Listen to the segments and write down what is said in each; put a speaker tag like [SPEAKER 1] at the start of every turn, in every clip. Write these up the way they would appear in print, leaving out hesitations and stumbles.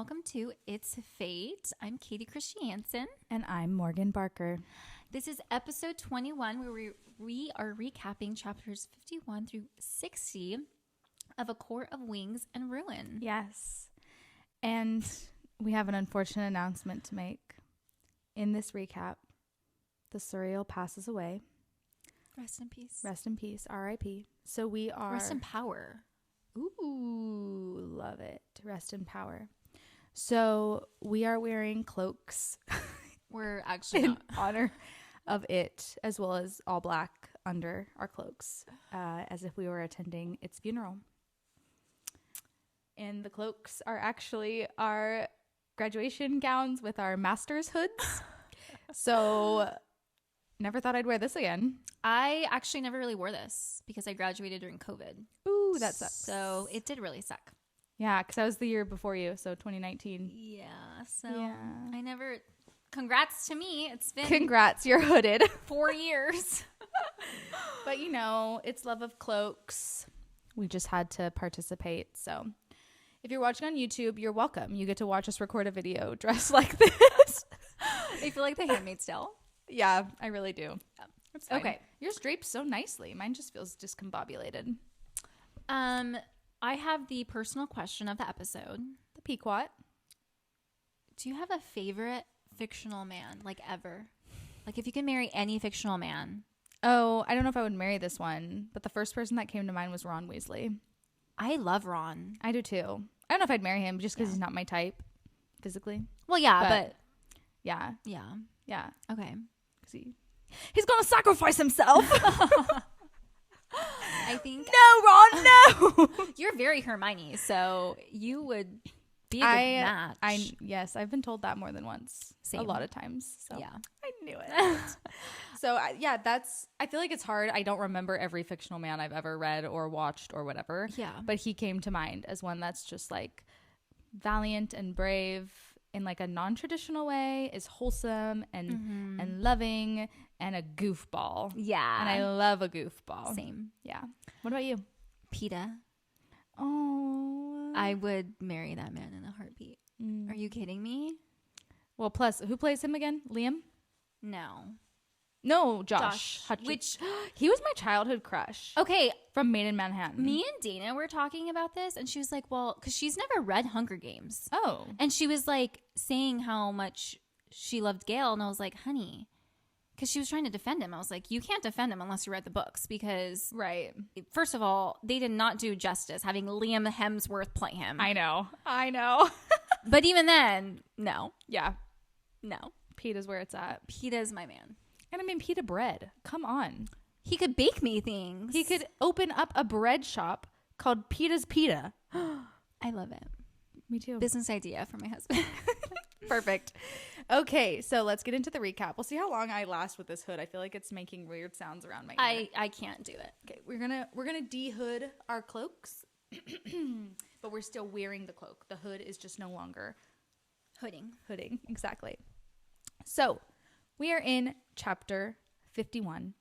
[SPEAKER 1] welcome to It's Fate. I'm Katie Christiansen.
[SPEAKER 2] And I'm Morgan Barker.
[SPEAKER 1] This is episode 21 where we are recapping chapters 51 through 60 of A Court of Wings and Ruin.
[SPEAKER 2] Yes. And we have an unfortunate announcement to make. In this recap, the Suriel passes away.
[SPEAKER 1] Rest in peace.
[SPEAKER 2] Rest in peace. R.I.P. So we are...
[SPEAKER 1] Rest in power.
[SPEAKER 2] Ooh, love it. Rest in power. So we are wearing cloaks.
[SPEAKER 1] We're actually
[SPEAKER 2] in honor of it, as well as all black under our cloaks, as if we were attending its funeral. And the cloaks are actually our graduation gowns with our master's hoods. So never thought I'd wear this again.
[SPEAKER 1] I actually never really wore this because I graduated during COVID.
[SPEAKER 2] Ooh, that sucks.
[SPEAKER 1] So it did really suck.
[SPEAKER 2] Yeah, because I was the year before you, so 2019.
[SPEAKER 1] Yeah, so I never... Congrats to me. It's been...
[SPEAKER 2] Congrats, you're hooded.
[SPEAKER 1] 4 years.
[SPEAKER 2] But, you know, it's love of cloaks. We just had to participate, so... If you're watching on YouTube, you're welcome. You get to watch us record a video dressed like this.
[SPEAKER 1] I feel like The Handmaid's Tale.
[SPEAKER 2] Yeah, I really do.
[SPEAKER 1] Yeah.
[SPEAKER 2] That's fine.
[SPEAKER 1] Okay.
[SPEAKER 2] Yours drapes so nicely. Mine just feels discombobulated.
[SPEAKER 1] I have the personal question of the episode.
[SPEAKER 2] The Pequot.
[SPEAKER 1] Do you have a favorite fictional man, like ever? Like if you could marry any fictional man.
[SPEAKER 2] Oh, I don't know if I would marry this one, but the first person that came to mind was Ron Weasley.
[SPEAKER 1] I love Ron.
[SPEAKER 2] I do too. I don't know if I'd marry him just because he's not my type physically.
[SPEAKER 1] Well, yeah, but
[SPEAKER 2] yeah.
[SPEAKER 1] Yeah. Okay.
[SPEAKER 2] He's going to sacrifice himself.
[SPEAKER 1] I think.
[SPEAKER 2] No, Ron, no.
[SPEAKER 1] You're very Hermione, so you would be a good match.
[SPEAKER 2] Yes, I've been told that more than once.
[SPEAKER 1] Same.
[SPEAKER 2] A lot of times. So
[SPEAKER 1] yeah.
[SPEAKER 2] I knew it. So, I feel like it's hard. I don't remember every fictional man I've ever read or watched or whatever.
[SPEAKER 1] Yeah.
[SPEAKER 2] But he came to mind as one that's just like valiant and brave in like a non-traditional way, is wholesome and loving and a goofball.
[SPEAKER 1] Yeah.
[SPEAKER 2] And I love a goofball.
[SPEAKER 1] Same.
[SPEAKER 2] Yeah. What about you?
[SPEAKER 1] PETA.
[SPEAKER 2] Oh.
[SPEAKER 1] I would marry that man in a heartbeat. Are you kidding me?
[SPEAKER 2] Well, plus, who plays him again? Liam? No, Josh. Which he was my childhood crush.
[SPEAKER 1] Okay.
[SPEAKER 2] From Made in Manhattan.
[SPEAKER 1] Me and Dana were talking about this, and she was like, well, because she's never read Hunger Games.
[SPEAKER 2] Oh.
[SPEAKER 1] And she was like saying how much she loved Gale, and I was like, honey, because she was trying to defend him. I was like, you can't defend him unless you read the books, because
[SPEAKER 2] right.
[SPEAKER 1] First of all, they did not do justice having Liam Hemsworth play him.
[SPEAKER 2] I know.
[SPEAKER 1] But even then, no.
[SPEAKER 2] Yeah.
[SPEAKER 1] No.
[SPEAKER 2] PETA's where it's at.
[SPEAKER 1] PETA's my man.
[SPEAKER 2] And I mean, PETA bread. Come on.
[SPEAKER 1] He could bake me things.
[SPEAKER 2] He could open up a bread shop called PETA's Pita.
[SPEAKER 1] I love it.
[SPEAKER 2] Me too.
[SPEAKER 1] Business idea for my husband.
[SPEAKER 2] Perfect. Okay, so let's get into the recap. We'll see how long I last with this hood. I feel like it's making weird sounds around my ear.
[SPEAKER 1] I can't do it.
[SPEAKER 2] Okay, we're gonna de-hood our cloaks, but we're still wearing the cloak. The hood is just no longer hooding. Exactly. So we are in chapter 51.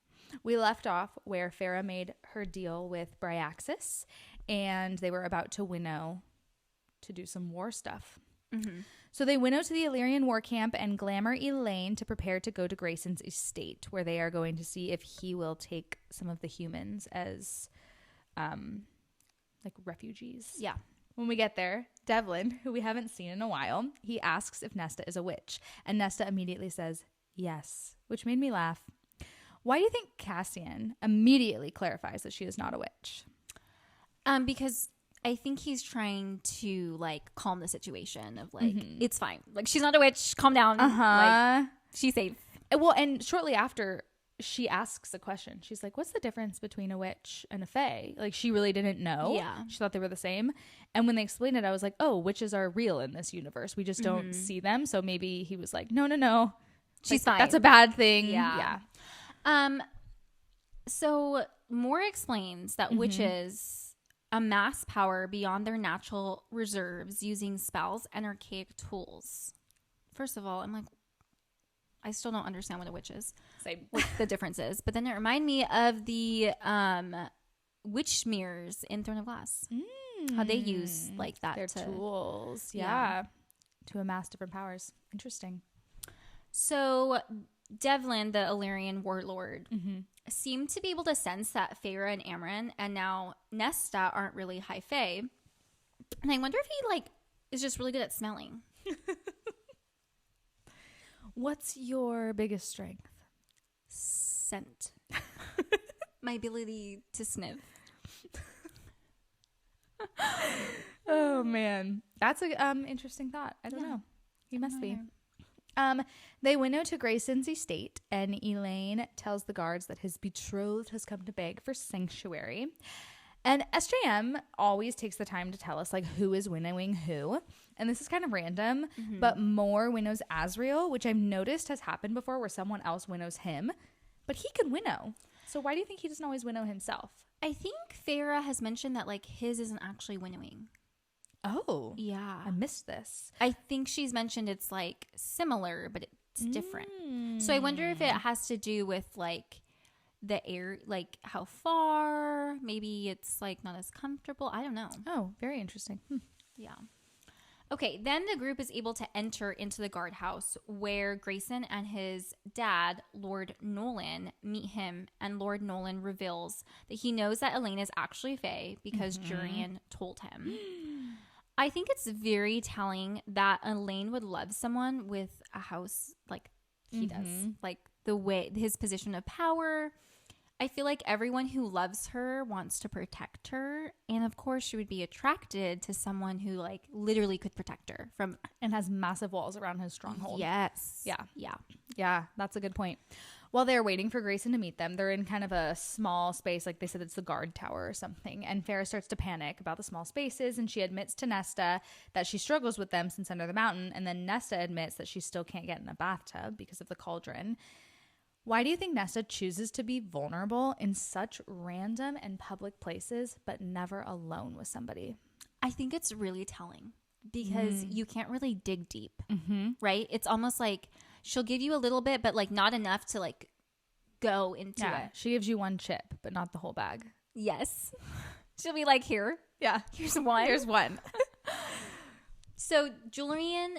[SPEAKER 2] We left off where Farah made her deal with Bryaxis, and they were about to winnow to do some war stuff. So they winnow to the Illyrian war camp and glamour Elain to prepare to go to Grayson's estate, where they are going to see if he will take some of the humans as like refugees.
[SPEAKER 1] Yeah.
[SPEAKER 2] When we get there, Devlin, who we haven't seen in a while, he asks if Nesta is a witch, and Nesta immediately says yes, which made me laugh. Why do you think Cassian immediately clarifies that she is not a witch?
[SPEAKER 1] Because I think he's trying to like calm the situation of like, it's fine. Like, she's not a witch. Calm down. Like, she's safe.
[SPEAKER 2] Well, and shortly after, she asks a question. She's like, what's the difference between a witch and a fae? Like, she really didn't know.
[SPEAKER 1] Yeah.
[SPEAKER 2] She thought they were the same. And when they explained it, I was like, oh, witches are real in this universe. We just don't see them. So maybe he was like, no.
[SPEAKER 1] She's
[SPEAKER 2] like,
[SPEAKER 1] fine.
[SPEAKER 2] That's a bad thing.
[SPEAKER 1] Yeah. So Moore explains that witches amass power beyond their natural reserves using spells and archaic tools. First of all, I'm like, I still don't understand what a witch is.
[SPEAKER 2] Same.
[SPEAKER 1] What the difference is. But then it reminded me of the witch mirrors in Throne of Glass. How they use like that.
[SPEAKER 2] Their tools. Yeah. to amass different powers. Interesting.
[SPEAKER 1] So Devlin, the Illyrian warlord, seemed to be able to sense that Feyre and Amren and now Nesta aren't really high fae. And I wonder if he like is just really good at smelling.
[SPEAKER 2] What's your biggest strength?
[SPEAKER 1] Scent. My ability to sniff.
[SPEAKER 2] Oh man, that's a interesting thought. I don't know. He must be. They winnow to Grayson's estate, and Elain tells the guards that his betrothed has come to beg for sanctuary. And SJM always takes the time to tell us like who is winnowing who. And this is kind of random, but Mor winnows Asriel, which I've noticed has happened before where someone else winnows him. But he can winnow. So why do you think he doesn't always winnow himself?
[SPEAKER 1] I think Feyre has mentioned that like his isn't actually winnowing.
[SPEAKER 2] Oh.
[SPEAKER 1] Yeah.
[SPEAKER 2] I missed this.
[SPEAKER 1] I think she's mentioned it's like similar, but it's different. So I wonder if it has to do with like the air, like how far, maybe it's like not as comfortable. I don't know.
[SPEAKER 2] Oh, very interesting.
[SPEAKER 1] Yeah. Okay, then the group is able to enter into the guardhouse where Grayson and his dad, Lord Nolan, meet him, and Lord Nolan reveals that he knows that Elain is actually fae because Jurian told him. I think it's very telling that Elain would love someone with a house like he does. Like the way, his position of power. I feel like everyone who loves her wants to protect her. And of course, she would be attracted to someone who like literally could protect her from.
[SPEAKER 2] And has massive walls around his stronghold.
[SPEAKER 1] Yes.
[SPEAKER 2] Yeah.
[SPEAKER 1] Yeah.
[SPEAKER 2] Yeah, that's a good point. While they're waiting for Grayson to meet them, they're in kind of a small space. Like they said, it's the guard tower or something. And Feyre starts to panic about the small spaces. And she admits to Nesta that she struggles with them since under the mountain. And then Nesta admits that she still can't get in a bathtub because of the cauldron. Why do you think Nesta chooses to be vulnerable in such random and public places, but never alone with somebody?
[SPEAKER 1] I think it's really telling because you can't really dig deep, right? It's almost like she'll give you a little bit, but like not enough to like go into it.
[SPEAKER 2] She gives you one chip, but not the whole bag.
[SPEAKER 1] Yes. She'll be like, here.
[SPEAKER 2] Yeah.
[SPEAKER 1] Here's one.
[SPEAKER 2] Here's one.
[SPEAKER 1] So Julian,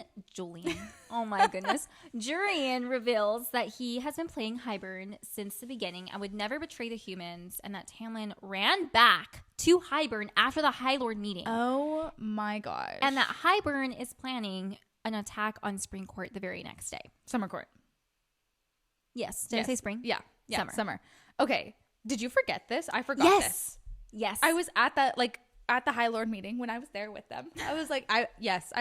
[SPEAKER 1] oh my goodness. Jurian reveals that he has been playing Hybern since the beginning and would never betray the humans, and that Tamlin ran back to Hybern after the High Lord meeting.
[SPEAKER 2] Oh my gosh.
[SPEAKER 1] And that Hybern is planning an attack on Spring Court the very next day.
[SPEAKER 2] Summer Court.
[SPEAKER 1] Yes. Did I say spring?
[SPEAKER 2] Yeah. Summer. Okay. Did you forget this? I forgot this.
[SPEAKER 1] Yes.
[SPEAKER 2] I was at that, like, at the High Lord meeting when I was there with them. I was like, I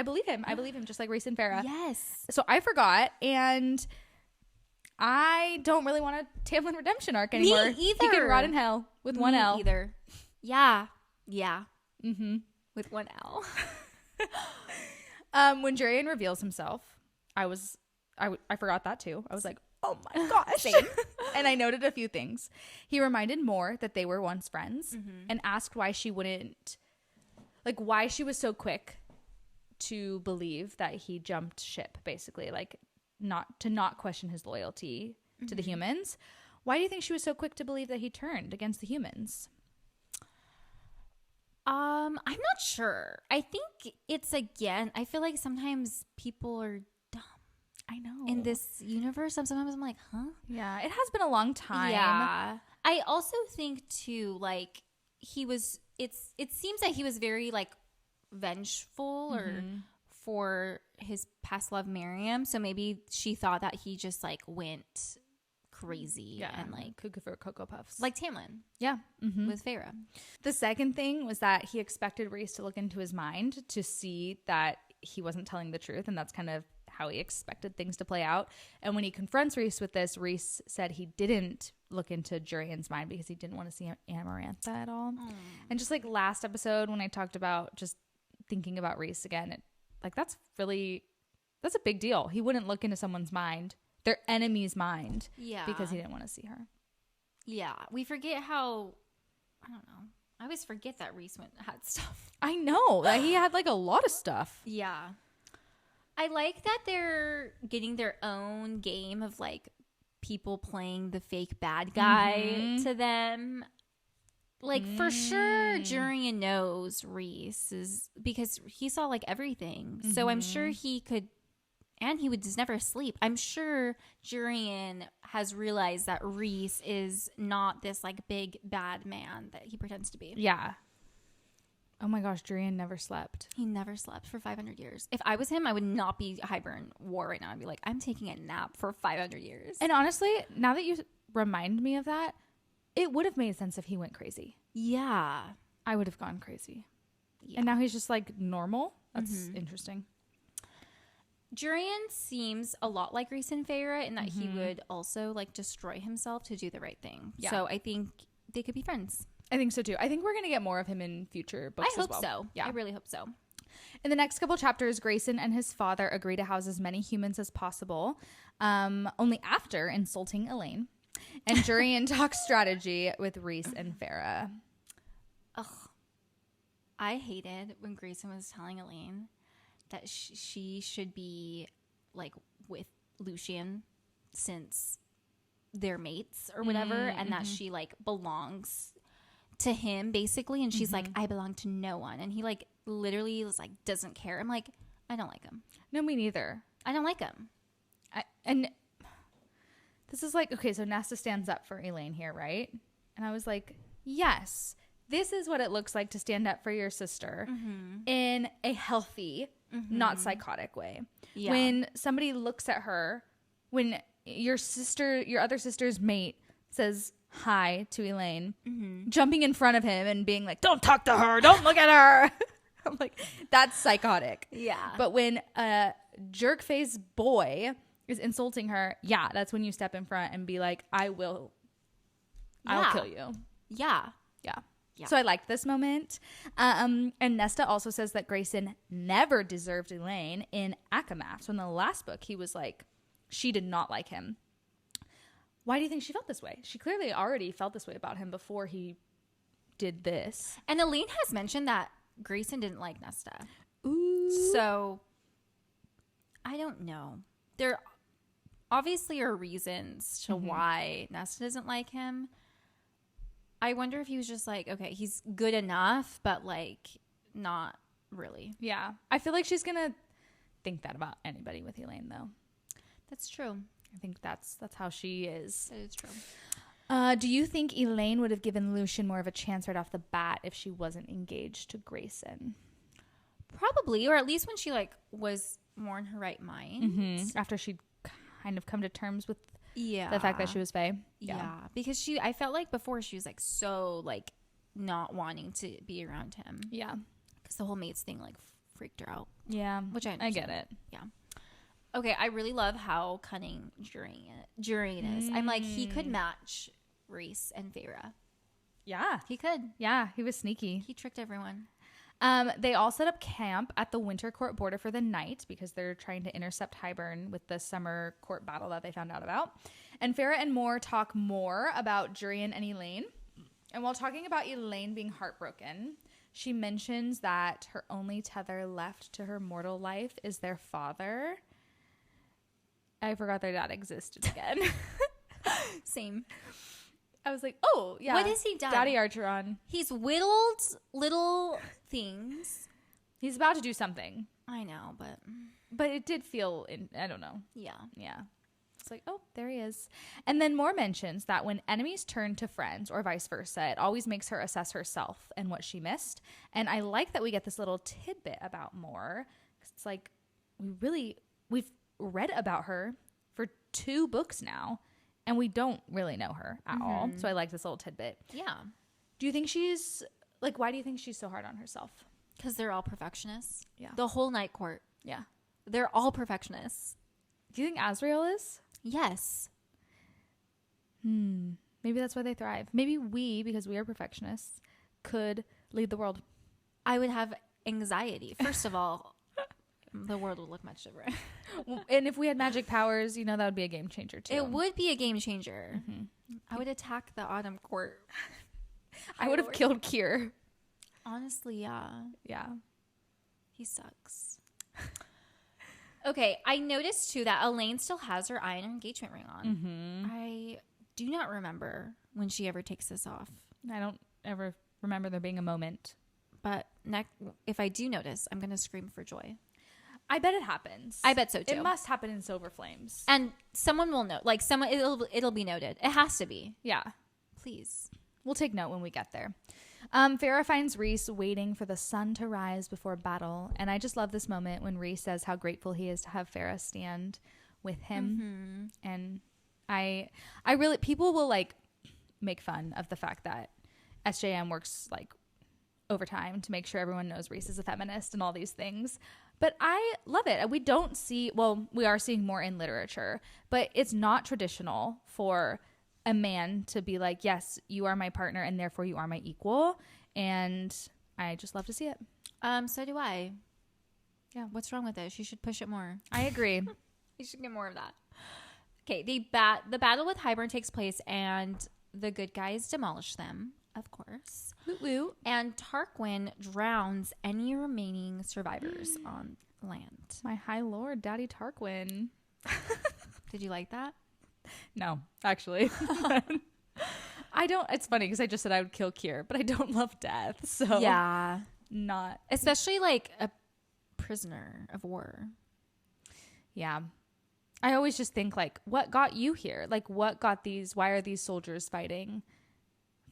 [SPEAKER 2] believe him. I believe him, just like Rhys and Farah.
[SPEAKER 1] Yes.
[SPEAKER 2] So I forgot, and I don't really want a Tamlin redemption arc anymore.
[SPEAKER 1] Me either.
[SPEAKER 2] He can rot in hell with one L.
[SPEAKER 1] Either. Yeah. Yeah. With one L.
[SPEAKER 2] When Jurian reveals himself, I forgot that too. I was like, oh my gosh.
[SPEAKER 1] Same.
[SPEAKER 2] And I noted a few things. He reminded Mor that they were once friends and asked why she wouldn't, like why she was so quick to believe that he jumped ship, basically, like not question his loyalty to the humans. Why do you think she was so quick to believe that he turned against the humans?
[SPEAKER 1] I'm not sure. I think it's, again, I feel like sometimes people are dumb.
[SPEAKER 2] I know.
[SPEAKER 1] In this universe, sometimes I'm like, huh?
[SPEAKER 2] Yeah, it has been a long time.
[SPEAKER 1] Yeah. I also think too, like, it seems that he was very like vengeful or for his past love, Miriam. So maybe she thought that he just like went crazy and like
[SPEAKER 2] cuckoo for Cocoa Puffs,
[SPEAKER 1] like Tamlin.
[SPEAKER 2] Yeah.
[SPEAKER 1] With Feyre.
[SPEAKER 2] The second thing was that he expected Rhys to look into his mind to see that he wasn't telling the truth, and that's kind of how he expected things to play out. And when he confronts Rhys with this, Rhys said he didn't look into Jurian's mind because he didn't want to see Amarantha at all. And just like last episode when I talked about just thinking about Rhys again, that's a big deal. He wouldn't look into someone's mind, their enemy's mind, because he didn't want to see her.
[SPEAKER 1] Yeah, we forget how, I don't know, I always forget that Rhys had stuff.
[SPEAKER 2] I know that he had like a lot of stuff.
[SPEAKER 1] Yeah. I like that they're getting their own game of like people playing the fake bad guy to them. Like, for sure, Jurian knows Rhys is because he saw like everything. So I'm sure he could, and he would just never sleep. I'm sure Jurian has realized that Rhys is not this like big bad man that he pretends to be.
[SPEAKER 2] Yeah. Oh my gosh, Jurian never slept.
[SPEAKER 1] He never slept for 500 years. If I was him, I would not be Hybern War right now. I'd be like, I'm taking a nap for 500 years.
[SPEAKER 2] And honestly, now that you remind me of that, it would have made sense if he went crazy.
[SPEAKER 1] Yeah.
[SPEAKER 2] I would have gone crazy.
[SPEAKER 1] Yeah.
[SPEAKER 2] And now he's just like normal. That's interesting.
[SPEAKER 1] Jurian seems a lot like Rhys and Feyre in that he would also like destroy himself to do the right thing. Yeah. So I think they could be friends.
[SPEAKER 2] I think so too. I think we're going to get more of him in future books as well.
[SPEAKER 1] I hope so. Yeah. I really hope so.
[SPEAKER 2] In the next couple chapters, Grayson and his father agree to house as many humans as possible, only after insulting Elain. And Jurian talks strategy with Rhys and Feyre.
[SPEAKER 1] Ugh. I hated when Grayson was telling Elain that she should be like with Lucien since they're mates or whatever, and that she like belongs to him basically, and she's like, I belong to no one, and he like literally was like doesn't care. I'm like, I don't like him.
[SPEAKER 2] No, me neither.
[SPEAKER 1] I don't like him.
[SPEAKER 2] And this is like, okay, so Nesta stands up for Elain here, right? And I was like, yes, this is what it looks like to stand up for your sister in a healthy, not psychotic way. Yeah. When somebody looks at her, when your other sister's mate says hi to Elain, jumping in front of him and being like, don't talk to her, don't look at her. I'm like, that's psychotic. Yeah. But when a jerk-faced boy is insulting her, yeah, that's when you step in front and be like, I'll kill you.
[SPEAKER 1] Yeah.
[SPEAKER 2] Yeah. So I liked this moment. And Nesta also says that Grayson never deserved Elain in ACOWAR. So in the last book, he was like, she did not like him. Why do you think she felt this way? She clearly already felt this way about him before he did this.
[SPEAKER 1] And Elain has mentioned that Grayson didn't like Nesta.
[SPEAKER 2] Ooh.
[SPEAKER 1] So I don't know. There obviously are reasons to why Nesta doesn't like him. I wonder if he was just like, okay, he's good enough, but like not really.
[SPEAKER 2] Yeah. I feel like she's going to think that about anybody with Elain, though.
[SPEAKER 1] That's true.
[SPEAKER 2] I think that's how she is.
[SPEAKER 1] That is true.
[SPEAKER 2] Do you think Elain would have given Lucien more of a chance right off the bat if she wasn't engaged to Grayson?
[SPEAKER 1] Probably, or at least when she like was more in her right mind.
[SPEAKER 2] After she'd kind of come to terms with the fact that she was Fae.
[SPEAKER 1] Yeah. Because I felt like before she was like so like not wanting to be around him.
[SPEAKER 2] Yeah.
[SPEAKER 1] Because the whole mates thing like freaked her out.
[SPEAKER 2] Yeah.
[SPEAKER 1] Which I get it. Yeah. Okay, I really love how cunning Jurian is. I'm like, he could match Rhys and Feyre.
[SPEAKER 2] Yeah.
[SPEAKER 1] He could.
[SPEAKER 2] Yeah, he was sneaky.
[SPEAKER 1] He tricked everyone.
[SPEAKER 2] They all set up camp at the Winter Court border for the night because they're trying to intercept Hybern with the summer court battle that they found out about. And Feyre and Mor talk more about Jurian and Elain. And while talking about Elain being heartbroken, she mentions that her only tether left to her mortal life is their father. I forgot their dad existed again.
[SPEAKER 1] Same.
[SPEAKER 2] I was like, oh, yeah.
[SPEAKER 1] What has he done?
[SPEAKER 2] Daddy Archeron.
[SPEAKER 1] He's whittled little things.
[SPEAKER 2] He's about to do something.
[SPEAKER 1] I know, but
[SPEAKER 2] it did feel, I don't know.
[SPEAKER 1] Yeah.
[SPEAKER 2] Yeah. It's like, oh, there he is. And then Mor mentions that when enemies turn to friends or vice versa, it always makes her assess herself and what she missed. And I like that we get this little tidbit about Mor. It's like, we've read about her for 2 books now, and we don't really know her at all. So I like this little tidbit.
[SPEAKER 1] Yeah.
[SPEAKER 2] Do you think she's like, why do you think she's so hard on herself?
[SPEAKER 1] Because they're all perfectionists.
[SPEAKER 2] Yeah.
[SPEAKER 1] The whole Night Court.
[SPEAKER 2] Yeah.
[SPEAKER 1] They're all perfectionists.
[SPEAKER 2] Do you think Azriel is?
[SPEAKER 1] Yes.
[SPEAKER 2] Maybe that's why they thrive. Maybe we, because we are perfectionists, could lead the world.
[SPEAKER 1] I would have anxiety. First of all, the world would look much different.
[SPEAKER 2] And if we had magic powers, that would be a game changer too.
[SPEAKER 1] It would be a game changer. I would attack the Autumn Court.
[SPEAKER 2] I would have killed Kier.
[SPEAKER 1] Honestly, yeah.
[SPEAKER 2] Yeah.
[SPEAKER 1] He sucks. Okay, I noticed too that Elain still has her iron engagement ring on. I do not remember when she ever takes this off.
[SPEAKER 2] I don't ever remember there being a moment.
[SPEAKER 1] But if I do notice, I'm going to scream for joy.
[SPEAKER 2] I bet it happens.
[SPEAKER 1] I bet so too.
[SPEAKER 2] It must happen in Silver Flames.
[SPEAKER 1] And someone will know. Like someone, it'll be noted. It has to be.
[SPEAKER 2] Yeah.
[SPEAKER 1] Please.
[SPEAKER 2] We'll take note when we get there. Farrah finds Rhys waiting for the sun to rise before battle. And I just love this moment when Rhys says how grateful he is to have Farrah stand with him. Mm-hmm. And I really, people will like make fun of the fact that SJM works like overtime to make sure everyone knows Rhys is a feminist and all these things. But I love it. We don't see, well, we are seeing more in literature, but it's not traditional for a man to be like, yes, you are my partner and therefore you are my equal. And I just love to see it.
[SPEAKER 1] So do I. Yeah. What's wrong with it? She should push it more.
[SPEAKER 2] I agree.
[SPEAKER 1] You should get more of that. Okay. The battle with Hybern takes place and the good guys demolish them, of course.
[SPEAKER 2] Woot woot.
[SPEAKER 1] And Tarquin drowns any remaining survivors on land.
[SPEAKER 2] My high lord, Daddy Tarquin.
[SPEAKER 1] Did you like that?
[SPEAKER 2] No, actually. I don't. It's funny because I just said I would kill Kier, but I don't love death. So
[SPEAKER 1] yeah,
[SPEAKER 2] not
[SPEAKER 1] especially like a prisoner of war.
[SPEAKER 2] Yeah. I always just think like, what got you here? Like, what got these? Why are these soldiers fighting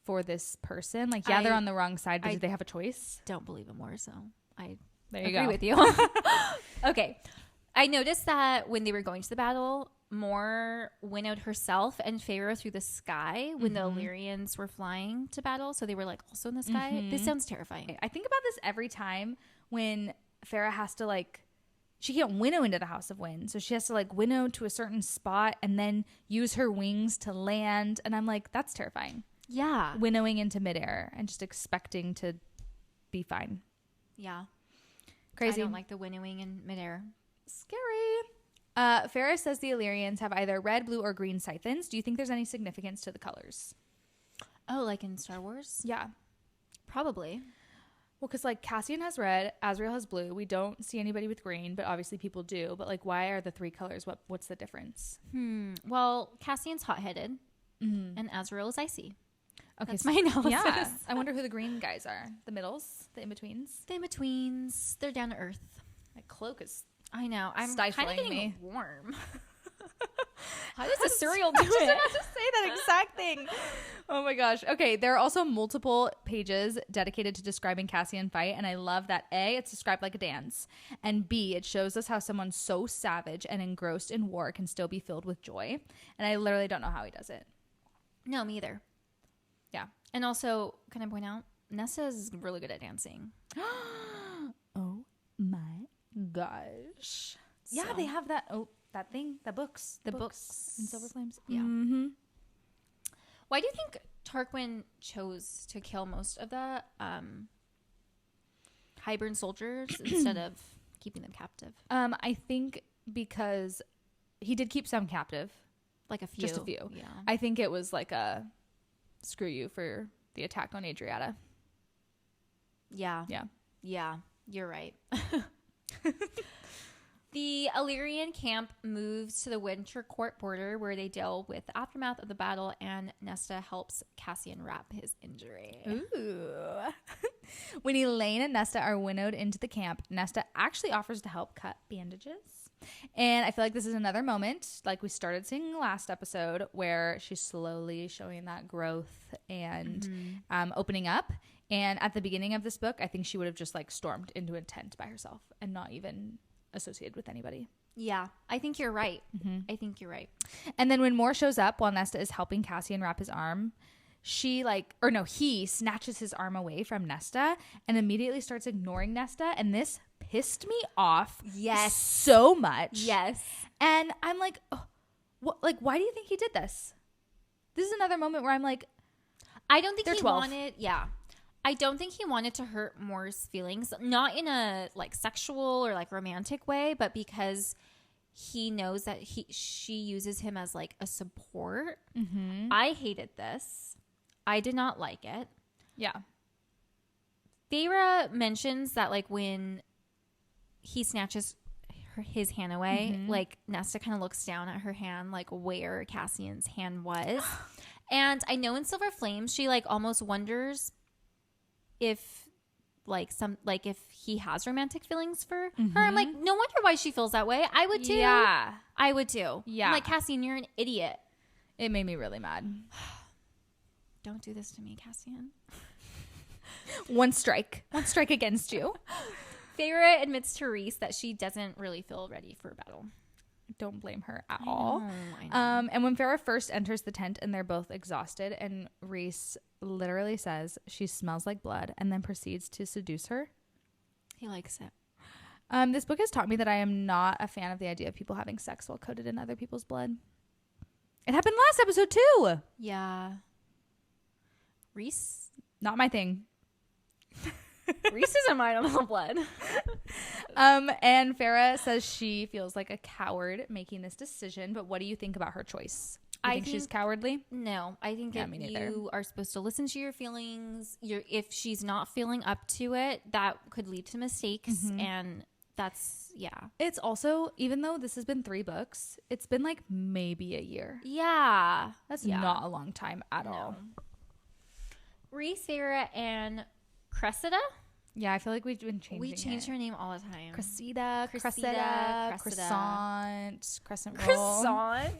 [SPEAKER 2] for this person? Like, yeah, they're on the wrong side, but do they have a choice?
[SPEAKER 1] Don't believe in war, so I
[SPEAKER 2] agree
[SPEAKER 1] with you. Okay. I noticed that when they were going to the battle, Moore winnowed herself and Feyre through the sky when the Illyrians were flying to battle. So they were like also in the sky. Mm-hmm. This sounds terrifying.
[SPEAKER 2] I think about this every time when Feyre has to like, she can't winnow into the House of Wind. So she has to like winnow to a certain spot and then use her wings to land. And I'm like, that's terrifying.
[SPEAKER 1] Yeah.
[SPEAKER 2] Winnowing into midair and just expecting to be fine.
[SPEAKER 1] Yeah.
[SPEAKER 2] Crazy.
[SPEAKER 1] I don't like the winnowing in midair.
[SPEAKER 2] Scary. Farrah says the Illyrians have either red, blue, or green siphons. Do you think there's any significance to the colors?
[SPEAKER 1] Oh, like in Star Wars?
[SPEAKER 2] Yeah.
[SPEAKER 1] Probably.
[SPEAKER 2] Well, because like Cassian has red, Azriel has blue. We don't see anybody with green, but obviously people do. But like, why are the three colors? What's the difference?
[SPEAKER 1] Well, Cassian's hot-headed, and Azriel is icy.
[SPEAKER 2] Okay,
[SPEAKER 1] that's my analysis.
[SPEAKER 2] Yeah. I wonder who the green guys are. The middles, the in-betweens.
[SPEAKER 1] The in-betweens. They're down to earth.
[SPEAKER 2] My cloak is.
[SPEAKER 1] I know. I'm kind of getting warm.
[SPEAKER 2] How does the cereal do it? I was just about to say that exact thing. Oh my gosh. Okay, there are also multiple pages dedicated to describing Cassian fight, and I love that A, it's described like a dance, and B, it shows us how someone so savage and engrossed in war can still be filled with joy. And I literally don't know how he does it.
[SPEAKER 1] No, me either.
[SPEAKER 2] Yeah.
[SPEAKER 1] And also, can I point out, Nessa is really good at dancing.
[SPEAKER 2] Oh my gosh. Yeah, they have that. Oh, that thing. The books. The books in Silver Flames.
[SPEAKER 1] Yeah.
[SPEAKER 2] Mm-hmm.
[SPEAKER 1] Why do you think Tarquin chose to kill most of the Hybern soldiers instead of keeping them captive?
[SPEAKER 2] I think because he did keep some captive.
[SPEAKER 1] Like a few.
[SPEAKER 2] Just a few.
[SPEAKER 1] Yeah.
[SPEAKER 2] I think it was like a screw you for the attack on Adriata.
[SPEAKER 1] Yeah.
[SPEAKER 2] Yeah.
[SPEAKER 1] Yeah. You're right. The Illyrian camp moves to the Winter Court border where they deal with the aftermath of the battle, and Nesta helps Cassian wrap his injury.
[SPEAKER 2] Ooh. When Elain and Nesta are winnowed into the camp, Nesta actually offers to help cut bandages. And I feel like this is another moment, like we started seeing last episode, where she's slowly showing that growth and opening up. And at the beginning of this book, I think she would have just like stormed into a tent by herself and not even associated with anybody.
[SPEAKER 1] Yeah, I think you're right. I think you're right.
[SPEAKER 2] And then when Moore shows up while Nesta is helping Cassian wrap his arm, he snatches his arm away from Nesta and immediately starts ignoring Nesta. And this pissed me off so much.
[SPEAKER 1] Yes.
[SPEAKER 2] And I'm like, oh, why do you think he did this? This is another moment where I'm like,
[SPEAKER 1] I don't think he
[SPEAKER 2] 12.
[SPEAKER 1] wanted, I don't think he wanted to hurt Moore's feelings, not in a like sexual or like romantic way, but because he knows that she uses him as like a support. I hated this. I did not like it.
[SPEAKER 2] Yeah.
[SPEAKER 1] Feyre mentions that like when he snatches his hand away, like Nesta kind of looks down at her hand, like where Cassian's hand was. And I know in Silver Flames, she like almost wonders if if he has romantic feelings for her. I'm like, no wonder why she feels that way. I would too.
[SPEAKER 2] Yeah.
[SPEAKER 1] I would too.
[SPEAKER 2] Yeah.
[SPEAKER 1] I'm like, Cassian, you're an idiot.
[SPEAKER 2] It made me really mad.
[SPEAKER 1] Don't do this to me, Cassian.
[SPEAKER 2] One strike against you.
[SPEAKER 1] Feyre admits to Rhys that she doesn't really feel ready for battle.
[SPEAKER 2] Don't blame her at all.
[SPEAKER 1] I know.
[SPEAKER 2] And when Feyre first enters the tent and they're both exhausted, and Rhys literally says she smells like blood and then proceeds to seduce her.
[SPEAKER 1] He likes it.
[SPEAKER 2] This book has taught me that I am not a fan of the idea of people having sex while coated in other people's blood. It happened last episode too.
[SPEAKER 1] Yeah. Rhys?
[SPEAKER 2] Not my thing.
[SPEAKER 1] Rhys isn't mine on the blood.
[SPEAKER 2] And Feyre says she feels like a coward making this decision, but what do you think about her choice? I think she's cowardly?
[SPEAKER 1] No, I think if you are supposed to listen to your feelings, if she's not feeling up to it, that could lead to mistakes, and that's,
[SPEAKER 2] It's also, even though this has been 3 books, it's been like maybe a year.
[SPEAKER 1] Yeah.
[SPEAKER 2] That's not a long time at all.
[SPEAKER 1] Rhys, Feyre, and Cressida?
[SPEAKER 2] Yeah, I feel like we've been changing.
[SPEAKER 1] We change her name all the time.
[SPEAKER 2] Cressida, croissant, crescent roll.
[SPEAKER 1] Croissant.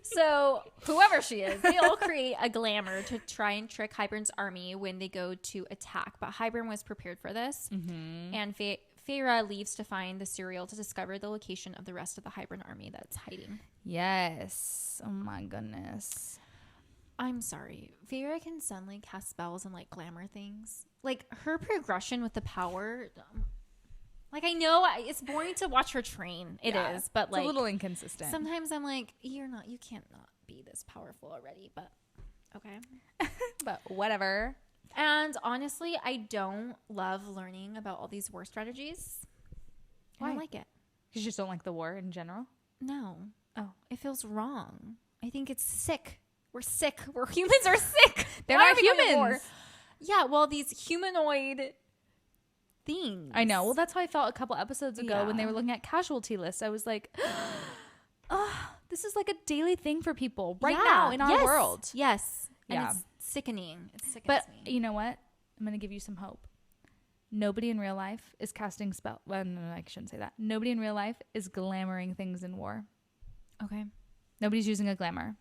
[SPEAKER 1] So whoever she is, they all create a glamour to try and trick Hybern's army when they go to attack. But Hybern was prepared for this, and Feyre leaves to find the cereal to discover the location of the rest of the Hybern army that's hiding.
[SPEAKER 2] Yes. Oh my goodness.
[SPEAKER 1] I'm sorry. Feyre can suddenly cast spells and like glamour things. Like her progression with the power. Like I know it's boring to watch her train. It is, but like
[SPEAKER 2] it's a little inconsistent.
[SPEAKER 1] Sometimes I'm like, you can't not be this powerful already. But okay,
[SPEAKER 2] but whatever.
[SPEAKER 1] And honestly, I don't love learning about all these war strategies.
[SPEAKER 2] Why?
[SPEAKER 1] I don't like it.
[SPEAKER 2] You just don't like the war in general?
[SPEAKER 1] No.
[SPEAKER 2] Oh,
[SPEAKER 1] it feels wrong. I think it's sick. We're sick. Humans are sick.
[SPEAKER 2] They're not humans.
[SPEAKER 1] Yeah, well, these humanoid things.
[SPEAKER 2] I know. Well, that's how I felt a couple episodes ago when they were looking at casualty lists. I was like, this is like a daily thing for people right now in our world.
[SPEAKER 1] Yes. And it's sickening. It sickens me.
[SPEAKER 2] But you know what? I'm going to give you some hope. Nobody in real life is casting spell. Well, no, I shouldn't say that. Nobody in real life is glamoring things in war.
[SPEAKER 1] Okay.
[SPEAKER 2] Nobody's using a glamour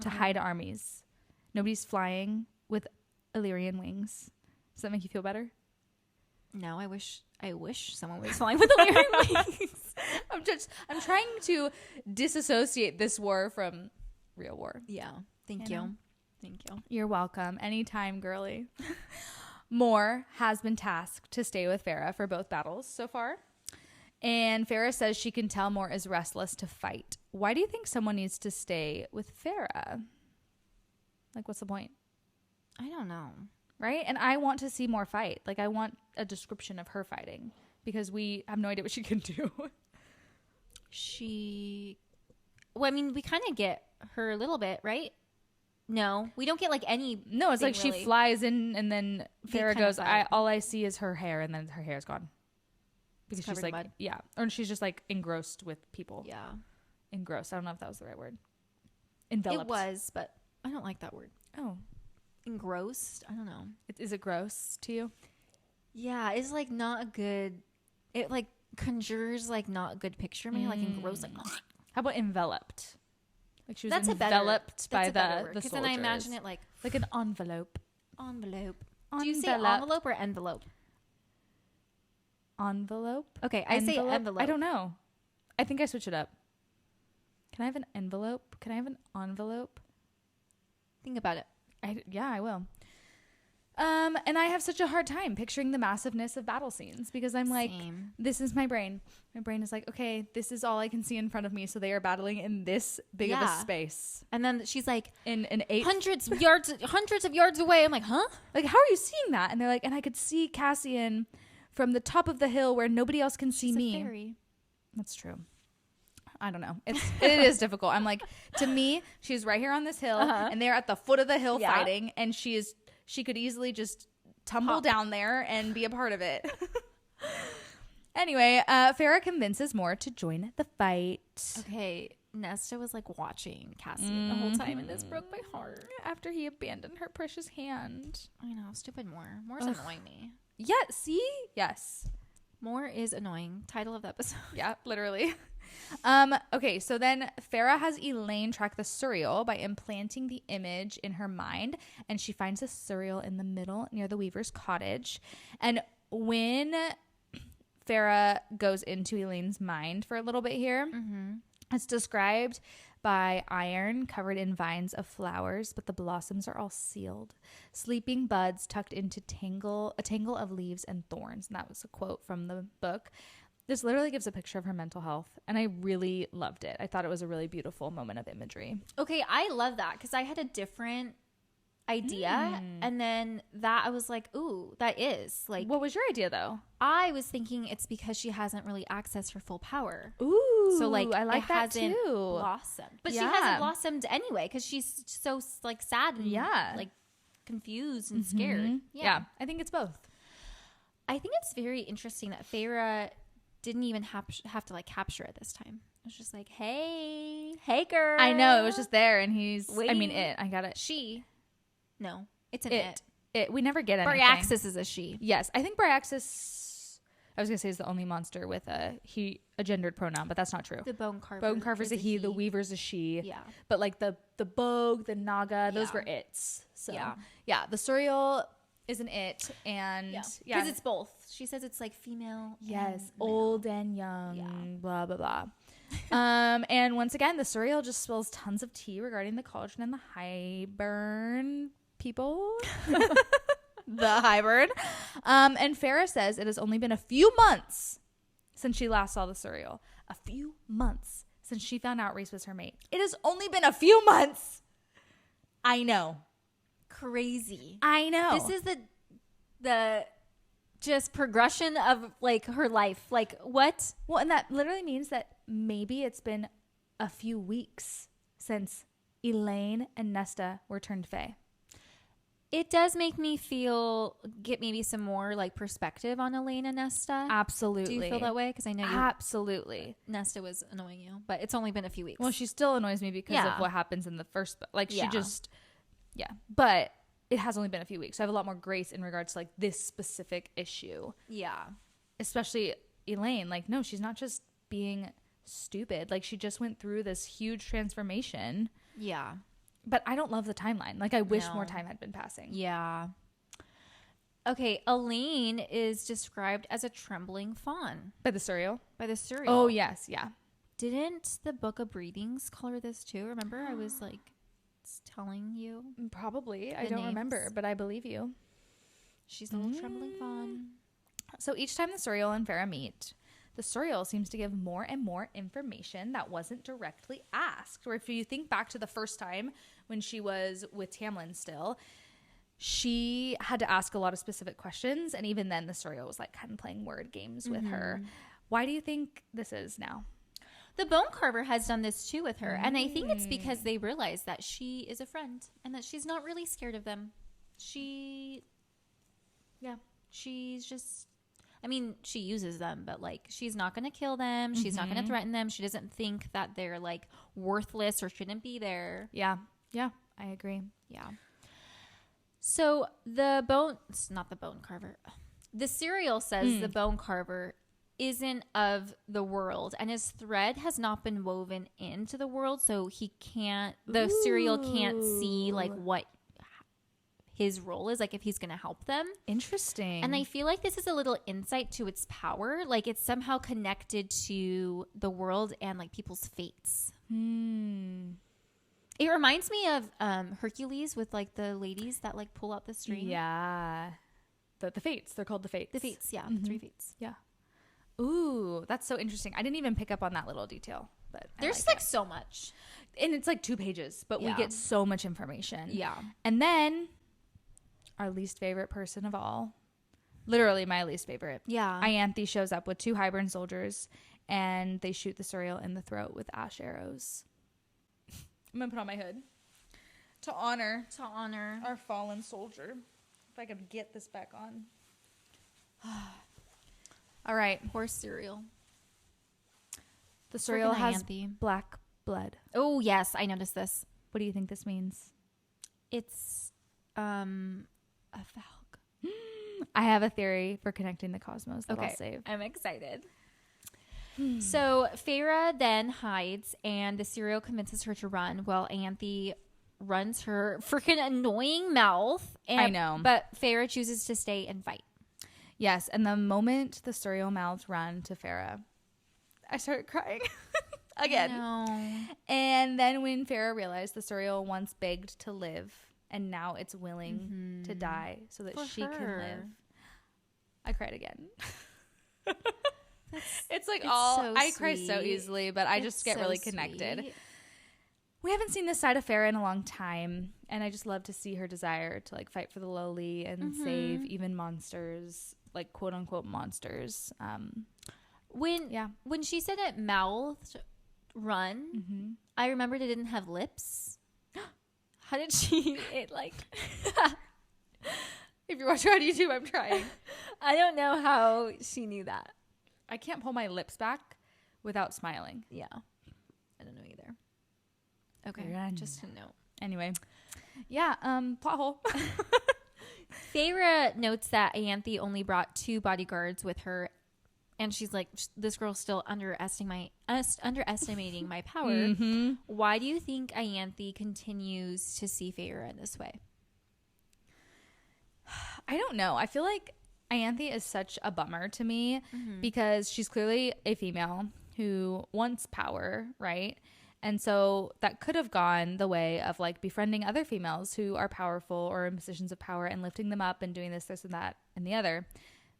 [SPEAKER 2] to hide armies. Nobody's flying with Illyrian wings. Does that make you feel better?
[SPEAKER 1] No, I wish someone was flying with Illyrian wings.
[SPEAKER 2] I'm trying to disassociate this war from real war.
[SPEAKER 1] Yeah. Thank you.
[SPEAKER 2] You're welcome. Anytime, girly. Mor has been tasked to stay with Feyre for both battles so far. And Feyre says she can tell Mor is restless to fight. Why do you think someone needs to stay with Feyre? Like, what's the point?
[SPEAKER 1] I don't know.
[SPEAKER 2] Right? And I want to see Mor fight. Like, I want a description of her fighting because we have no idea what she can do.
[SPEAKER 1] Well, I mean, we kind of get her a little bit, right? No, we don't get like any.
[SPEAKER 2] No, it's like she flies in and then Feyre goes, all I see is her hair, and then her hair is gone. Because she's like, or she's just like engrossed with people.
[SPEAKER 1] Yeah.
[SPEAKER 2] Engrossed. I don't know if that was the right word. Enveloped.
[SPEAKER 1] It was, but I don't like that word.
[SPEAKER 2] Oh.
[SPEAKER 1] Engrossed? I don't know.
[SPEAKER 2] Is it gross to you?
[SPEAKER 1] Yeah, it's like not a good, it like conjures like not a good picture. Maybe like engrossed. Like,
[SPEAKER 2] how about enveloped? Like she was
[SPEAKER 1] enveloped
[SPEAKER 2] by the soldiers.
[SPEAKER 1] Because then I imagine it like
[SPEAKER 2] an envelope.
[SPEAKER 1] Envelope. Do you say envelope or envelope?
[SPEAKER 2] Envelope.
[SPEAKER 1] Okay, I say envelope.
[SPEAKER 2] I don't know. I think I switch it up. Can I have an envelope? Can I have an envelope?
[SPEAKER 1] Think about it.
[SPEAKER 2] I will. And I have such a hard time picturing the massiveness of battle scenes because I'm like, this is my brain. My brain is like, okay, this is all I can see in front of me. So they are battling in this big of a space.
[SPEAKER 1] And then she's like,
[SPEAKER 2] in an 8
[SPEAKER 1] hundreds of yards away. I'm like, huh?
[SPEAKER 2] Like, how are you seeing that? And they're like, and I could see Cassian from the top of the hill where nobody else can see me.
[SPEAKER 1] A fairy.
[SPEAKER 2] That's true. I don't know. It is difficult. I'm like, to me, she's right here on this hill and they're at the foot of the hill fighting, and she could easily just tumble down there and be a part of it. Anyway, Feyre convinces Mor to join the fight.
[SPEAKER 1] Okay. Nesta was like watching Cassian the whole time, and this broke my heart.
[SPEAKER 2] After he abandoned her precious hand.
[SPEAKER 1] I know, stupid Moore. Moore's annoying me.
[SPEAKER 2] Yeah, see? Yes.
[SPEAKER 1] Moore is annoying. Title of the episode.
[SPEAKER 2] Yeah, literally. Okay, so then Farah has Elain track the Suriel by implanting the image in her mind, and she finds the Suriel in the middle near the Weaver's cottage. And when Farah goes into Elain's mind for a little bit here, it's described by iron covered in vines of flowers, but the blossoms are all sealed. Sleeping buds tucked into a tangle of leaves and thorns. And that was a quote from the book. This literally gives a picture of her mental health, and I really loved it. I thought it was a really beautiful moment of imagery.
[SPEAKER 1] Okay, I love that because I had a different idea, and then that I was like, ooh, that is like.
[SPEAKER 2] What was your idea though?
[SPEAKER 1] I was thinking it's because she hasn't really accessed her full power.
[SPEAKER 2] Ooh,
[SPEAKER 1] so like
[SPEAKER 2] I like
[SPEAKER 1] it
[SPEAKER 2] that
[SPEAKER 1] hasn't
[SPEAKER 2] too.
[SPEAKER 1] blossomed, but she hasn't blossomed anyway because she's so like sad and like confused and scared.
[SPEAKER 2] Yeah, I think it's both.
[SPEAKER 1] I think it's very interesting that Farah didn't even have to like capture it this time. It was just like, hey girl.
[SPEAKER 2] I know, it was just there, and he's
[SPEAKER 1] waiting.
[SPEAKER 2] I mean I got it.
[SPEAKER 1] No, it's an it.
[SPEAKER 2] We never get anything.
[SPEAKER 1] Bryaxis is a she.
[SPEAKER 2] Yes, I think Bryaxis, I was gonna say, is the only monster with a gendered pronoun, but that's not true.
[SPEAKER 1] The bone carver.
[SPEAKER 2] Bone carver's a he. The weaver's a she.
[SPEAKER 1] Yeah.
[SPEAKER 2] But like the Bogue, the Naga, those were its. So yeah, the Suriel is an it, and
[SPEAKER 1] because it's both. She says it's like female.
[SPEAKER 2] Yes,
[SPEAKER 1] and
[SPEAKER 2] old and young. Blah blah blah. And once again, the Suriel just spills tons of tea regarding the cauldron and the Hybern people. The Hybern. And Farah says it has only been a few months since she last saw the Suriel. A few months since she found out Reese was her mate. It has only been a few months. I know.
[SPEAKER 1] Crazy.
[SPEAKER 2] I know.
[SPEAKER 1] This is the just progression of like her life. Like what?
[SPEAKER 2] Well, and that literally means that maybe it's been a few weeks since Elain and Nesta were turned fae.
[SPEAKER 1] It does make me get maybe some more like perspective on Elain and Nesta.
[SPEAKER 2] Absolutely.
[SPEAKER 1] Do you feel that way? Because I know
[SPEAKER 2] absolutely.
[SPEAKER 1] Nesta was annoying you, but it's only been a few weeks.
[SPEAKER 2] Well, she still annoys me because of what happens in the first book. Like she just, but it has only been a few weeks. So I have a lot more grace in regards to like this specific issue.
[SPEAKER 1] Yeah.
[SPEAKER 2] Especially Elain. Like, no, she's not just being stupid. Like she just went through this huge transformation.
[SPEAKER 1] Yeah.
[SPEAKER 2] But I don't love the timeline. Like, I wish more time had been passing.
[SPEAKER 1] Yeah. Okay, Elain is described as a trembling fawn.
[SPEAKER 2] By the Suriel?
[SPEAKER 1] By the Suriel.
[SPEAKER 2] Oh, yes. Yeah.
[SPEAKER 1] Didn't the Book of Breathings color this too? Remember? I was like telling you.
[SPEAKER 2] Probably. I don't remember, but I believe you.
[SPEAKER 1] She's a little trembling fawn.
[SPEAKER 2] So each time the Suriel and Farah meet, the Suriel seems to give more and more information that wasn't directly asked. Or if you think back to the first time when she was with Tamlin still, she had to ask a lot of specific questions. And even then the Suriel was like kind of playing word games with her. Why do you think this is now?
[SPEAKER 1] The Bone Carver has done this too with her. And I think it's because they realize that she is a friend and that she's not really scared of them. She's just... I mean, she uses them, but like she's not going to kill them. She's not going to threaten them. She doesn't think that they're like worthless or shouldn't be there.
[SPEAKER 2] Yeah. Yeah, I agree.
[SPEAKER 1] Yeah. So the Bone Carver. The Suriel says the Bone Carver isn't of the world and his thread has not been woven into the world. So the Suriel can't see like what his role is, like if he's going to help them.
[SPEAKER 2] Interesting.
[SPEAKER 1] And I feel like this is a little insight to its power. Like it's somehow connected to the world and like people's fates. It reminds me of Hercules with like the ladies that like pull out the string.
[SPEAKER 2] Yeah. The fates. They're called the fates.
[SPEAKER 1] The fates, yeah. The 3 fates.
[SPEAKER 2] Yeah. Ooh, that's so interesting. I didn't even pick up on that little detail. But
[SPEAKER 1] there's like so much.
[SPEAKER 2] And it's like 2 pages, but we get so much information.
[SPEAKER 1] Yeah.
[SPEAKER 2] And then our least favorite person of all, literally my least favorite.
[SPEAKER 1] Yeah.
[SPEAKER 2] Ianthe shows up with 2 Hybern soldiers and they shoot the Suriel in the throat with ash arrows. I'm going to put on my hood to honor our fallen soldier. If I could get this back on. All right.
[SPEAKER 1] Poor Suriel.
[SPEAKER 2] The Suriel has
[SPEAKER 1] Ianthe.
[SPEAKER 2] black blood.
[SPEAKER 1] Oh, yes. I noticed this.
[SPEAKER 2] What do you think this means?
[SPEAKER 1] It's a falcon.
[SPEAKER 2] I have a theory for connecting the cosmos that I'll save.
[SPEAKER 1] I'm excited. So Feyre then hides, and the serial convinces her to run while Anthe runs her freaking annoying mouth.
[SPEAKER 2] I know.
[SPEAKER 1] But Feyre chooses to stay and fight.
[SPEAKER 2] Yes, and the moment the serial mouths run to Feyre, I started crying again. And then when Feyre realized the serial once begged to live, and now it's willing to die so that she can live, I cried again. It's like so I cry so easily, but I just get really connected. Sweet. We haven't seen this side of Feyre in a long time, and I just love to see her desire to like fight for the lowly and save even monsters, like quote unquote monsters.
[SPEAKER 1] When she said it mouthed run, I remembered it didn't have lips. How did she it like
[SPEAKER 2] If you're watching on YouTube, I'm trying.
[SPEAKER 1] I don't know how she knew that.
[SPEAKER 2] I can't pull my lips back without smiling.
[SPEAKER 1] Yeah. I don't know either. Okay.
[SPEAKER 2] Run.
[SPEAKER 1] Just to note.
[SPEAKER 2] Anyway. Yeah, plot hole.
[SPEAKER 1] Feyre notes that Anthe only brought 2 bodyguards with her, and she's like, this girl's still underestimating my power. Why do you think Anthe continues to see Feyre in this way?
[SPEAKER 2] I don't know. I feel like Anthe is such a bummer to me because she's clearly a female who wants power, right? And so that could have gone the way of like befriending other females who are powerful or in positions of power and lifting them up and doing this, and that, and the other.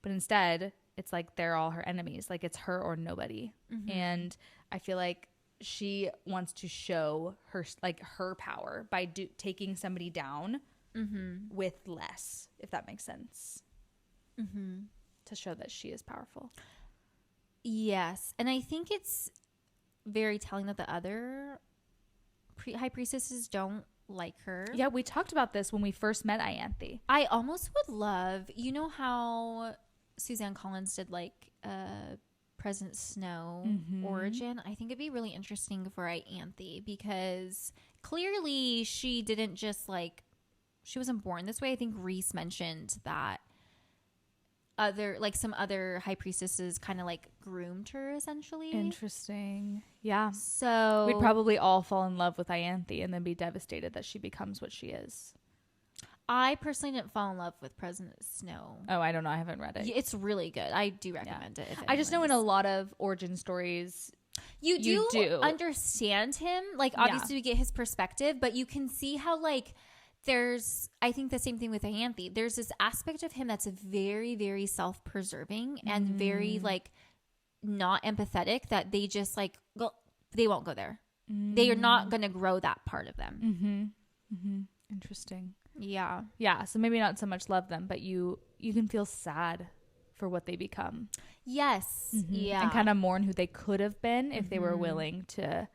[SPEAKER 2] But instead, it's like they're all her enemies. Like it's her or nobody. And I feel like she wants to show her like her power by taking somebody down with less, if that makes sense. To show that she is powerful.
[SPEAKER 1] Yes. And I think it's very telling that the other high priestesses don't like her.
[SPEAKER 2] Yeah, we talked about this when we first met Ianthe.
[SPEAKER 1] I almost would love, you know how Suzanne Collins did like President Snow origin? I think it'd be really interesting for Ianthe because clearly she didn't just like, she wasn't born this way. I think Reese mentioned that some other high priestesses kind of like groomed her essentially.
[SPEAKER 2] Interesting. Yeah.
[SPEAKER 1] So
[SPEAKER 2] we'd probably all fall in love with Ianthe and then be devastated that she becomes what she is.
[SPEAKER 1] I personally didn't fall in love with President Snow.
[SPEAKER 2] Oh, I don't know. I haven't read it.
[SPEAKER 1] It's really good. I do recommend it.
[SPEAKER 2] I just know in a lot of origin stories,
[SPEAKER 1] you do understand him. Like obviously we get his perspective, but you can see how like I think the same thing with Ianthe. There's this aspect of him that's very, very self-preserving and very like not empathetic that they just like they won't go there. They are not going to grow that part of them.
[SPEAKER 2] Interesting.
[SPEAKER 1] Yeah.
[SPEAKER 2] Yeah. So maybe not so much love them, but you can feel sad for what they become.
[SPEAKER 1] Yes. Yeah.
[SPEAKER 2] And kind of mourn who they could have been if they were willing to.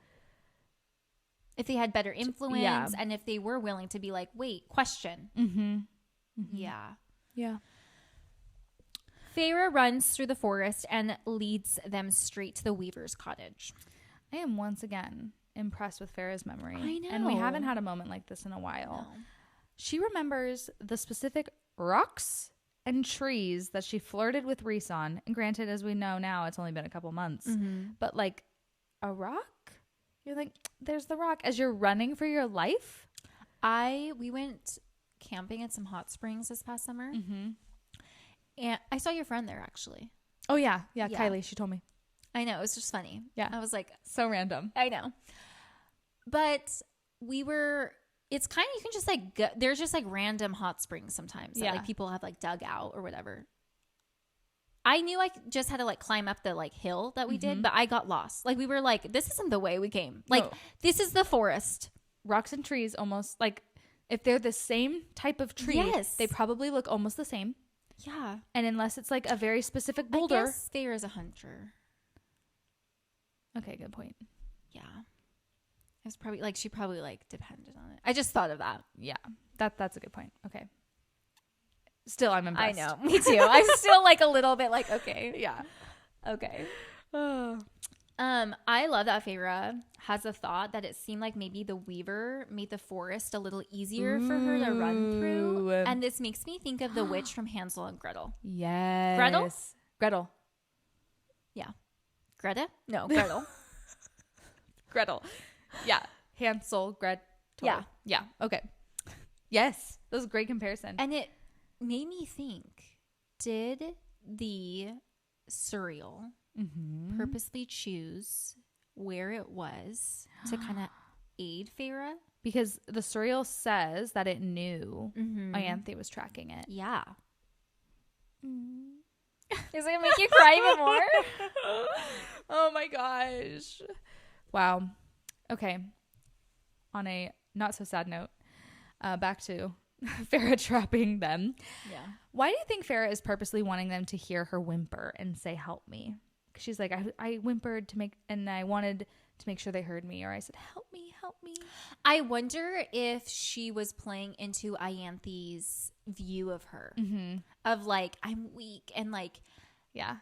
[SPEAKER 1] If they had better influence and if they were willing to be like, wait, question. Yeah.
[SPEAKER 2] Yeah.
[SPEAKER 1] Feyre runs through the forest and leads them straight to the weaver's cottage.
[SPEAKER 2] I am once again impressed with Feyre's memory.
[SPEAKER 1] I know.
[SPEAKER 2] And we haven't had a moment like this in a while.
[SPEAKER 1] No.
[SPEAKER 2] She remembers the specific rocks and trees that she flirted with Reese on. And granted, as we know now, it's only been a couple months. But like a rock? You're like, there's the rock. As you're running for your life?
[SPEAKER 1] We went camping at some hot springs this past summer. And I saw your friend there, actually.
[SPEAKER 2] Oh, yeah. Yeah, Kylie. She told me.
[SPEAKER 1] I know. It was just funny.
[SPEAKER 2] Yeah.
[SPEAKER 1] I was like.
[SPEAKER 2] So random.
[SPEAKER 1] I know. But it's kind of, you can just like, there's just like random hot springs sometimes that like people have like dug out or whatever. I knew I just had to like climb up the like hill that we did, but I got lost. Like we were like, this isn't the way we came. Like this is the forest.
[SPEAKER 2] Rocks and trees almost like if they're the same type of tree, they probably look almost the same.
[SPEAKER 1] Yeah.
[SPEAKER 2] And unless it's like a very specific boulder.
[SPEAKER 1] I guess Feyre is a hunter.
[SPEAKER 2] Okay, good point.
[SPEAKER 1] Yeah. It's probably like she probably like depended on it. I just thought of that.
[SPEAKER 2] Yeah. That's a good point. Okay. Still, I'm impressed.
[SPEAKER 1] I know. Me too. I'm still like a little bit like, okay.
[SPEAKER 2] Yeah.
[SPEAKER 1] Okay. I love that Feyre has a thought that it seemed like maybe the Weaver made the forest a little easier for her to run through. And this makes me think of the witch from Hansel and Gretel.
[SPEAKER 2] Yes.
[SPEAKER 1] Gretel? Yeah. Greta? No, Gretel.
[SPEAKER 2] Gretel. Yeah. Hansel, Gretel.
[SPEAKER 1] Yeah.
[SPEAKER 2] Yeah. Okay. Yes. That was a great comparison.
[SPEAKER 1] And it made me think, did the Surreal purposely choose where it was to kind of aid Feyre?
[SPEAKER 2] Because the Surreal says that it knew Ianthe was tracking it.
[SPEAKER 1] Yeah. Is it going to make you cry even more?
[SPEAKER 2] Oh my gosh. Wow. Okay. On a not so sad note, back to Feyre trapping them.
[SPEAKER 1] Yeah.
[SPEAKER 2] Why do you think Feyre is purposely wanting them to hear her whimper and say, help me? Because she's like, I whimpered and I wanted to make sure they heard me. Or I said, help me, help me.
[SPEAKER 1] I wonder if she was playing into Ianthe's view of her. Of like, I'm weak. And like,
[SPEAKER 2] yeah.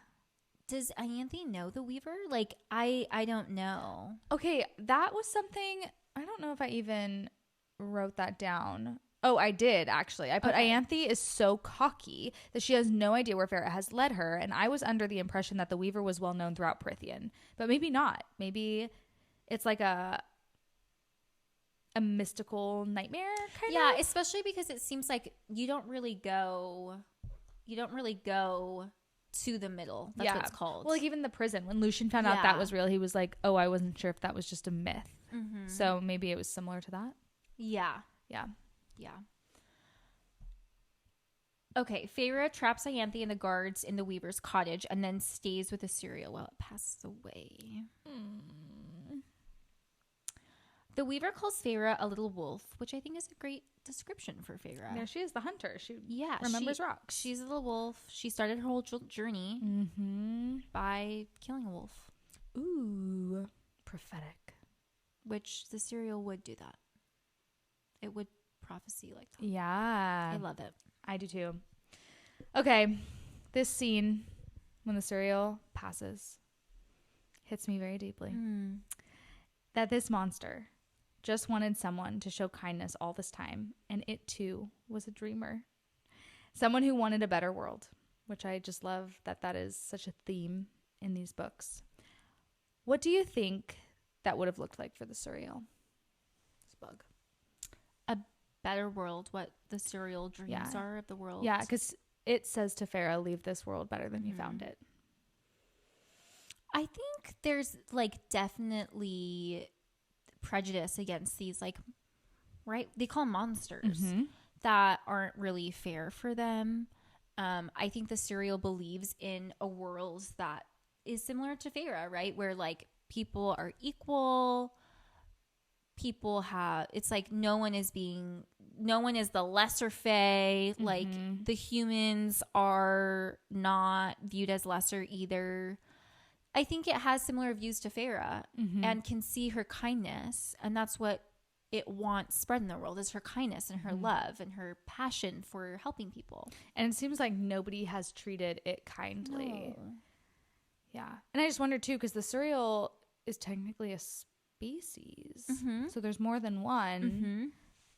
[SPEAKER 1] Does Ianthe know the Weaver? Like, I don't know.
[SPEAKER 2] Okay, that was something, I don't know if I even wrote that down. Oh, I did, actually. I put Ianthe is so cocky that she has no idea where Feyre has led her, and I was under the impression that the Weaver was well known throughout Prythian. But maybe not. Maybe it's like a mystical nightmare kind of.
[SPEAKER 1] Yeah, especially because it seems like you don't really go to the middle. That's what it's called.
[SPEAKER 2] Well, like even the prison, when Lucian found out that was real, he was like, oh, I wasn't sure if that was just a myth. So maybe it was similar to that.
[SPEAKER 1] Yeah.
[SPEAKER 2] Yeah.
[SPEAKER 1] Yeah. Okay, Feyre traps Ianthe and the guards in the Weaver's cottage and then stays with Assyria while it passes away. The Weaver calls Feyre a little wolf, which I think is a great description for Feyre.
[SPEAKER 2] There she is, the hunter. She
[SPEAKER 1] remembers
[SPEAKER 2] rocks.
[SPEAKER 1] She's a little wolf. She started her whole journey by killing a wolf.
[SPEAKER 2] Ooh, prophetic.
[SPEAKER 1] Which the serial would do that. It would prophecy like that.
[SPEAKER 2] Yeah.
[SPEAKER 1] I love it.
[SPEAKER 2] I do too. Okay, this scene when the serial passes hits me very deeply. That this monster just wanted someone to show kindness all this time, and it too was a dreamer. Someone who wanted a better world, which I just love that is such a theme in these books. What do you think that would have looked like for the Surreal? This bug.
[SPEAKER 1] A better world, what the serial dreams are of the world.
[SPEAKER 2] Yeah, because it says to Feyre, leave this world better than you found it.
[SPEAKER 1] I think there's like definitely prejudice against these, like, right? They call them monsters that aren't really fair for them. I think the serial believes in a world that is similar to Feyre, right? Where like people are equal. People have, it's like no one is the lesser fae. Like the humans are not viewed as lesser either. I think it has similar views to Feyre and can see her kindness. And that's what it wants spread in the world, is her kindness and her love and her passion for helping people.
[SPEAKER 2] And it seems like nobody has treated it kindly.
[SPEAKER 1] No.
[SPEAKER 2] Yeah. And I just wonder too, because the Surreal is technically a species. So there's more than one,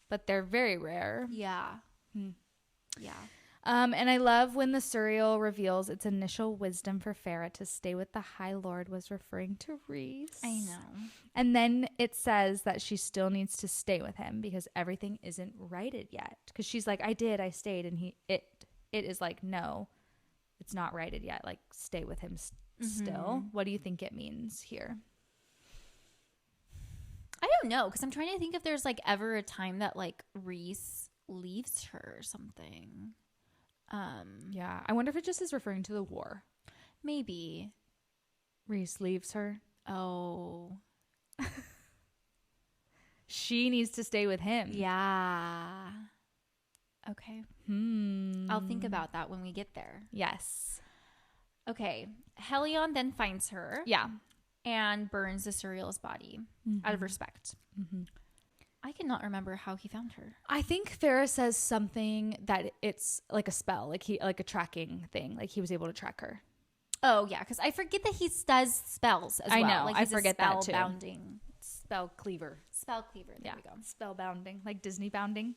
[SPEAKER 2] but they're very rare.
[SPEAKER 1] Yeah. Yeah.
[SPEAKER 2] And I love when the Surreal reveals its initial wisdom for Feyre to stay with the High Lord was referring to Rhys.
[SPEAKER 1] I know.
[SPEAKER 2] And then it says that she still needs to stay with him because everything isn't righted yet. Because she's like, I stayed. And it is like, no, it's not righted yet. Like, stay with him still. What do you think it means here?
[SPEAKER 1] I don't know, because I'm trying to think if there's like ever a time that like Rhys leaves her or something.
[SPEAKER 2] Yeah, I wonder if it just is referring to the war.
[SPEAKER 1] Maybe.
[SPEAKER 2] Rhys leaves her.
[SPEAKER 1] Oh.
[SPEAKER 2] She needs to stay with him.
[SPEAKER 1] Yeah. Okay. I'll think about that when we get there.
[SPEAKER 2] Yes.
[SPEAKER 1] Okay. Helion then finds her.
[SPEAKER 2] Yeah.
[SPEAKER 1] And burns the Surreal's body out of respect. I cannot remember how he found her.
[SPEAKER 2] I think Feyre says something that it's like a spell, like a tracking thing, like he was able to track her.
[SPEAKER 1] Oh, yeah, because I forget that he does spells as well.
[SPEAKER 2] I know.
[SPEAKER 1] Like,
[SPEAKER 2] I
[SPEAKER 1] he's
[SPEAKER 2] forget that too.
[SPEAKER 1] spell-bounding.
[SPEAKER 2] Spell cleaver.
[SPEAKER 1] Spell cleaver. There we go.
[SPEAKER 2] Spell bounding. Like Disney bounding.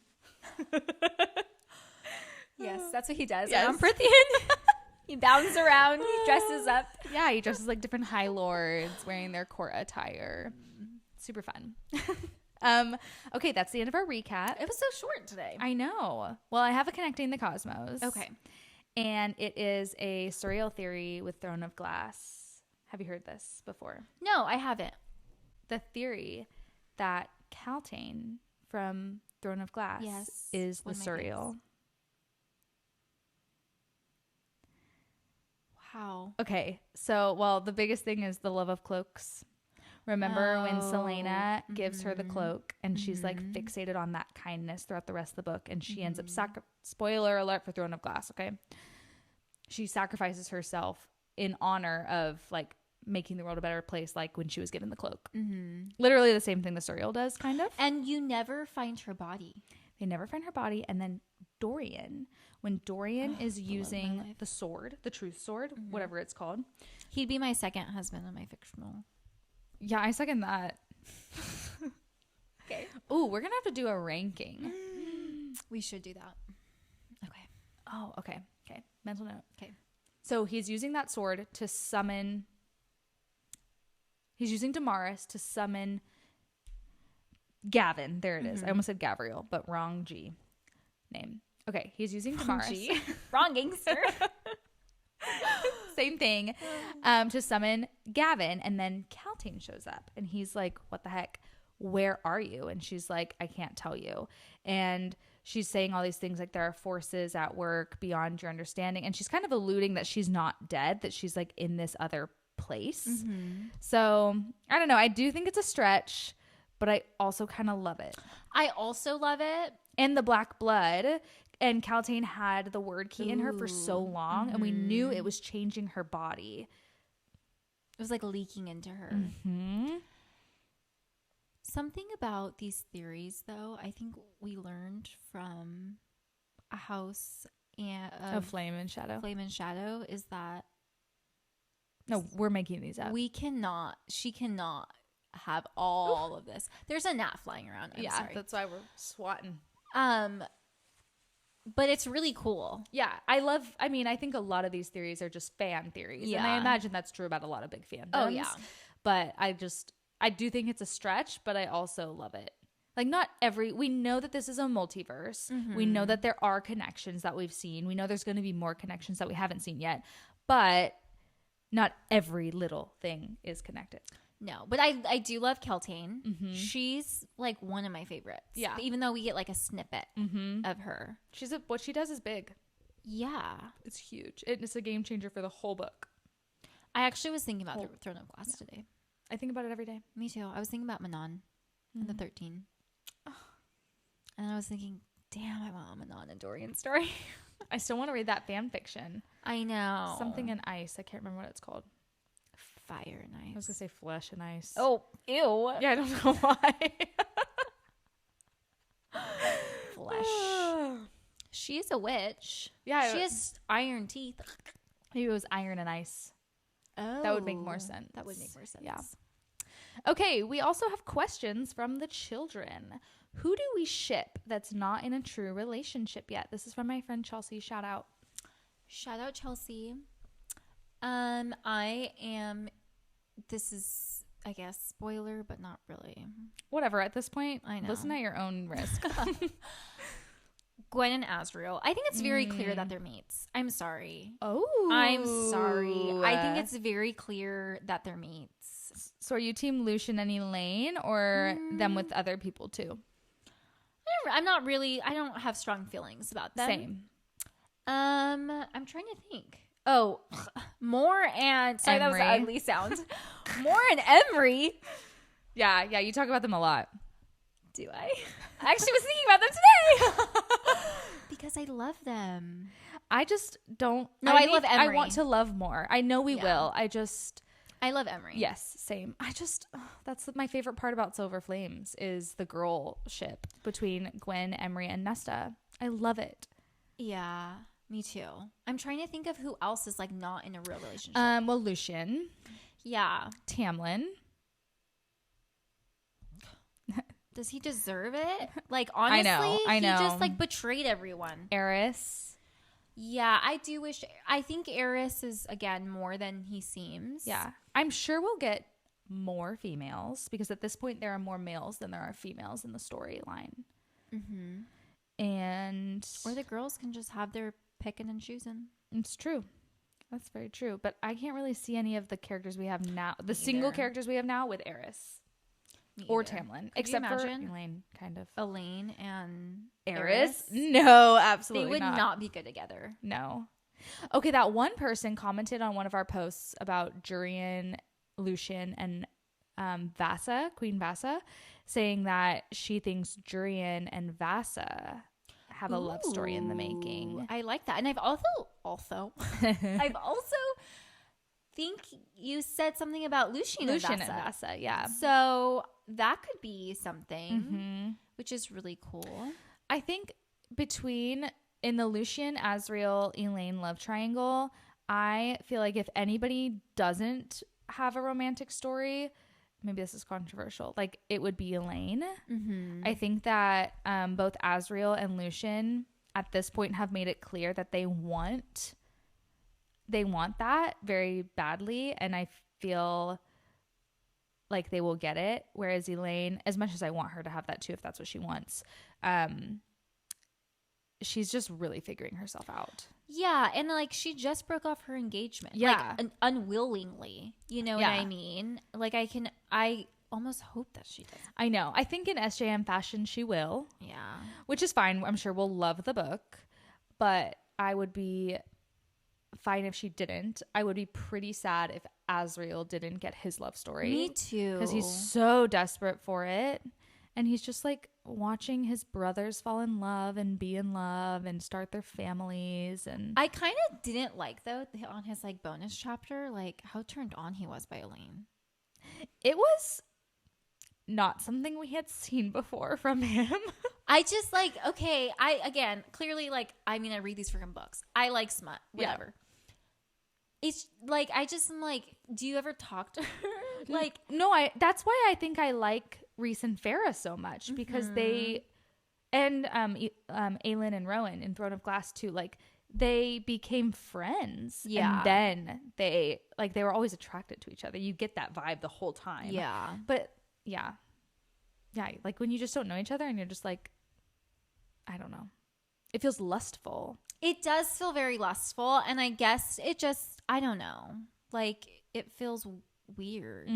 [SPEAKER 1] Yes, that's what he does.
[SPEAKER 2] Yes.
[SPEAKER 1] On Prithian, he bounds around. He dresses up.
[SPEAKER 2] Yeah, he dresses like different high lords wearing their court attire. Super fun. Okay, that's the end of our recap.
[SPEAKER 1] It was so short today.
[SPEAKER 2] I know. Well, I have a Connecting the Cosmos.
[SPEAKER 1] Okay.
[SPEAKER 2] And it is a surreal theory with Throne of Glass. Have you heard this before?
[SPEAKER 1] No, I haven't.
[SPEAKER 2] The theory that Kaltain from Throne of Glass is the surreal.
[SPEAKER 1] Wow.
[SPEAKER 2] Okay, so, well, the biggest thing is the love of cloaks. Remember when Selena gives her the cloak and she's like fixated on that kindness throughout the rest of the book, and she ends up spoiler alert for Throne of Glass, okay? She sacrifices herself in honor of like making the world a better place, like when she was given the cloak. Literally the same thing the surreal does, kind of.
[SPEAKER 1] And you never find her body.
[SPEAKER 2] They never find her body. And then Dorian, when Dorian is using the sword, the truth sword, whatever it's called.
[SPEAKER 1] He'd be my second husband in my fictional.
[SPEAKER 2] Yeah, I second that.
[SPEAKER 1] Okay.
[SPEAKER 2] Ooh, we're going to have to do a ranking.
[SPEAKER 1] We should do that. Okay.
[SPEAKER 2] Oh, okay. Okay. Mental note.
[SPEAKER 1] Okay.
[SPEAKER 2] So he's using that sword to summon. He's using Damaris to summon Gavin. There it is. I almost said Gavriel, but wrong G name. Okay. He's using Damaris.
[SPEAKER 1] Wrong gangster.
[SPEAKER 2] Same thing. To summon Gavin, and then Kaltain shows up and he's like, what the heck, where are you? And she's like, I can't tell you. And she's saying all these things like there are forces at work beyond your understanding, and she's kind of alluding that she's not dead, that she's like in this other place. So I don't know, I do think it's a stretch, but I also kind of love it.
[SPEAKER 1] I also love it.
[SPEAKER 2] And the black blood. And Kaltain had the word key in her for so long, and we knew it was changing her body.
[SPEAKER 1] It was like leaking into her. Something about these theories, though, I think we learned from A House of
[SPEAKER 2] Flame and Shadow.
[SPEAKER 1] Flame and Shadow is that
[SPEAKER 2] no, we're making these up.
[SPEAKER 1] She cannot have all of this. There's a gnat flying around. I'm sorry.
[SPEAKER 2] That's why we're swatting.
[SPEAKER 1] But it's really cool.
[SPEAKER 2] Yeah, I think a lot of these theories are just fan theories.
[SPEAKER 1] Yeah.
[SPEAKER 2] And I imagine that's true about a lot of big fandoms.
[SPEAKER 1] Oh, yeah.
[SPEAKER 2] But I do think it's a stretch, but I also love it. Like, we know that this is a multiverse. We know that there are connections that we've seen. We know there's going to be more connections that we haven't seen yet. But not every little thing is connected.
[SPEAKER 1] No, but I do love Kaltain. She's like one of my favorites.
[SPEAKER 2] Yeah.
[SPEAKER 1] Even though we get like a snippet of her.
[SPEAKER 2] What she does is big.
[SPEAKER 1] Yeah.
[SPEAKER 2] It's huge. It's a game changer for the whole book.
[SPEAKER 1] I actually was thinking about Throne of Glass today.
[SPEAKER 2] I think about it every day.
[SPEAKER 1] Me too. I was thinking about Manon and the 13. And I was thinking, damn, I want a Manon and Dorian story.
[SPEAKER 2] I still want to read that fan fiction.
[SPEAKER 1] I know.
[SPEAKER 2] Something in ice. I can't remember what it's called.
[SPEAKER 1] Fire and ice.
[SPEAKER 2] I was going to say flesh and ice.
[SPEAKER 1] Oh, ew.
[SPEAKER 2] Yeah, I don't know why.
[SPEAKER 1] Flesh. She's a witch.
[SPEAKER 2] Yeah.
[SPEAKER 1] She has iron teeth.
[SPEAKER 2] Maybe it was iron and ice.
[SPEAKER 1] Oh.
[SPEAKER 2] That would make more sense.
[SPEAKER 1] That would make more sense.
[SPEAKER 2] Yeah. Okay, we also have questions from the children. Who do we ship that's not in a true relationship yet? This is from my friend Chelsea. Shout out.
[SPEAKER 1] Shout out, Chelsea. This is, I guess, spoiler, but not really.
[SPEAKER 2] Whatever, at this point,
[SPEAKER 1] I know.
[SPEAKER 2] Listen at your own risk.
[SPEAKER 1] Gwen and Azriel. I think it's very clear that they're mates. I'm sorry.
[SPEAKER 2] Oh.
[SPEAKER 1] I'm sorry. I think it's very clear that they're mates.
[SPEAKER 2] So are you team Lucian and Elain, or them with other people too?
[SPEAKER 1] I'm not really, I don't have strong feelings about them.
[SPEAKER 2] Same.
[SPEAKER 1] I'm trying to think. Oh, Moore and sorry,
[SPEAKER 2] Emery.
[SPEAKER 1] That was an ugly sound. Moore and Emery.
[SPEAKER 2] Yeah, you talk about them a lot.
[SPEAKER 1] Do I? I actually was thinking about them today. Because I love them.
[SPEAKER 2] I just don't.
[SPEAKER 1] No, I love Emery.
[SPEAKER 2] I want to love more. I know we will.
[SPEAKER 1] I love Emery.
[SPEAKER 2] Yes, same. That's my favorite part about Silver Flames is the girl ship between Gwen, Emery, and Nesta. I love it.
[SPEAKER 1] Yeah. Me too. I'm trying to think of who else is like not in a real relationship.
[SPEAKER 2] Well, Lucien.
[SPEAKER 1] Not in a real relationship.
[SPEAKER 2] Well, Lucien.
[SPEAKER 1] Yeah.
[SPEAKER 2] Tamlin.
[SPEAKER 1] Does he deserve it? Like, honestly,
[SPEAKER 2] I know.
[SPEAKER 1] He just like betrayed everyone.
[SPEAKER 2] Eris.
[SPEAKER 1] Yeah, I do wish. I think Eris is again more than he seems.
[SPEAKER 2] Yeah, I'm sure we'll get more females because at this point there are more males than there are females in the storyline. And
[SPEAKER 1] or the girls can just have their picking and choosing.
[SPEAKER 2] It's true. That's very true. But I can't really see any of the characters we have now, the single characters we have now with Eris or Tamlin, except for Elain, kind of.
[SPEAKER 1] Elain and
[SPEAKER 2] Eris? No, absolutely
[SPEAKER 1] They would not be good together.
[SPEAKER 2] No. Okay, that one person commented on one of our posts about Jurian, Lucien, and Vasa, Queen Vasa, saying that she thinks Jurian and Vasa have a love story in the making.
[SPEAKER 1] I like that. And I've also think you said something about Lucien and
[SPEAKER 2] Vasa, yeah.
[SPEAKER 1] So that could be something, which is really cool.
[SPEAKER 2] I think in the Lucien, Azriel, Elain love triangle, I feel like if anybody doesn't have a romantic story, maybe this is controversial, like it would be Elain. I think that both Azriel and Lucien at this point have made it clear that they want that very badly, and I feel like they will get it. Whereas Elain, as much as I want her to have that too, if that's what she wants, she's just really figuring herself out.
[SPEAKER 1] Yeah, and like she just broke off her engagement.
[SPEAKER 2] Yeah,
[SPEAKER 1] like unwillingly. You know what I mean? Like I almost hope that she does.
[SPEAKER 2] I know. I think in SJM fashion she will.
[SPEAKER 1] Yeah,
[SPEAKER 2] which is fine. I'm sure we'll love the book, but I would be fine if she didn't. I would be pretty sad if Azriel didn't get his love story.
[SPEAKER 1] Me too.
[SPEAKER 2] Because he's so desperate for it. And he's just like watching his brothers fall in love and be in love and start their families. And
[SPEAKER 1] I kind of didn't like, though, on his like bonus chapter, like how turned on he was by Elain.
[SPEAKER 2] It was not something we had seen before from him.
[SPEAKER 1] I just like, okay, clearly like, I mean, I read these freaking books. I like smut, whatever. Yeah. It's like, I just am like, do you ever talk to her? Like,
[SPEAKER 2] no, that's why I think I like Rhys and Farrah so much, because they, and Aelin and Rowan in Throne of Glass too, like they became friends.
[SPEAKER 1] Yeah.
[SPEAKER 2] And then they were always attracted to each other. You get that vibe the whole time.
[SPEAKER 1] Yeah.
[SPEAKER 2] But yeah, like when you just don't know each other and you're just like, I don't know. It feels lustful.
[SPEAKER 1] It does feel very lustful. And I guess it just, I don't know. Like it feels weird. It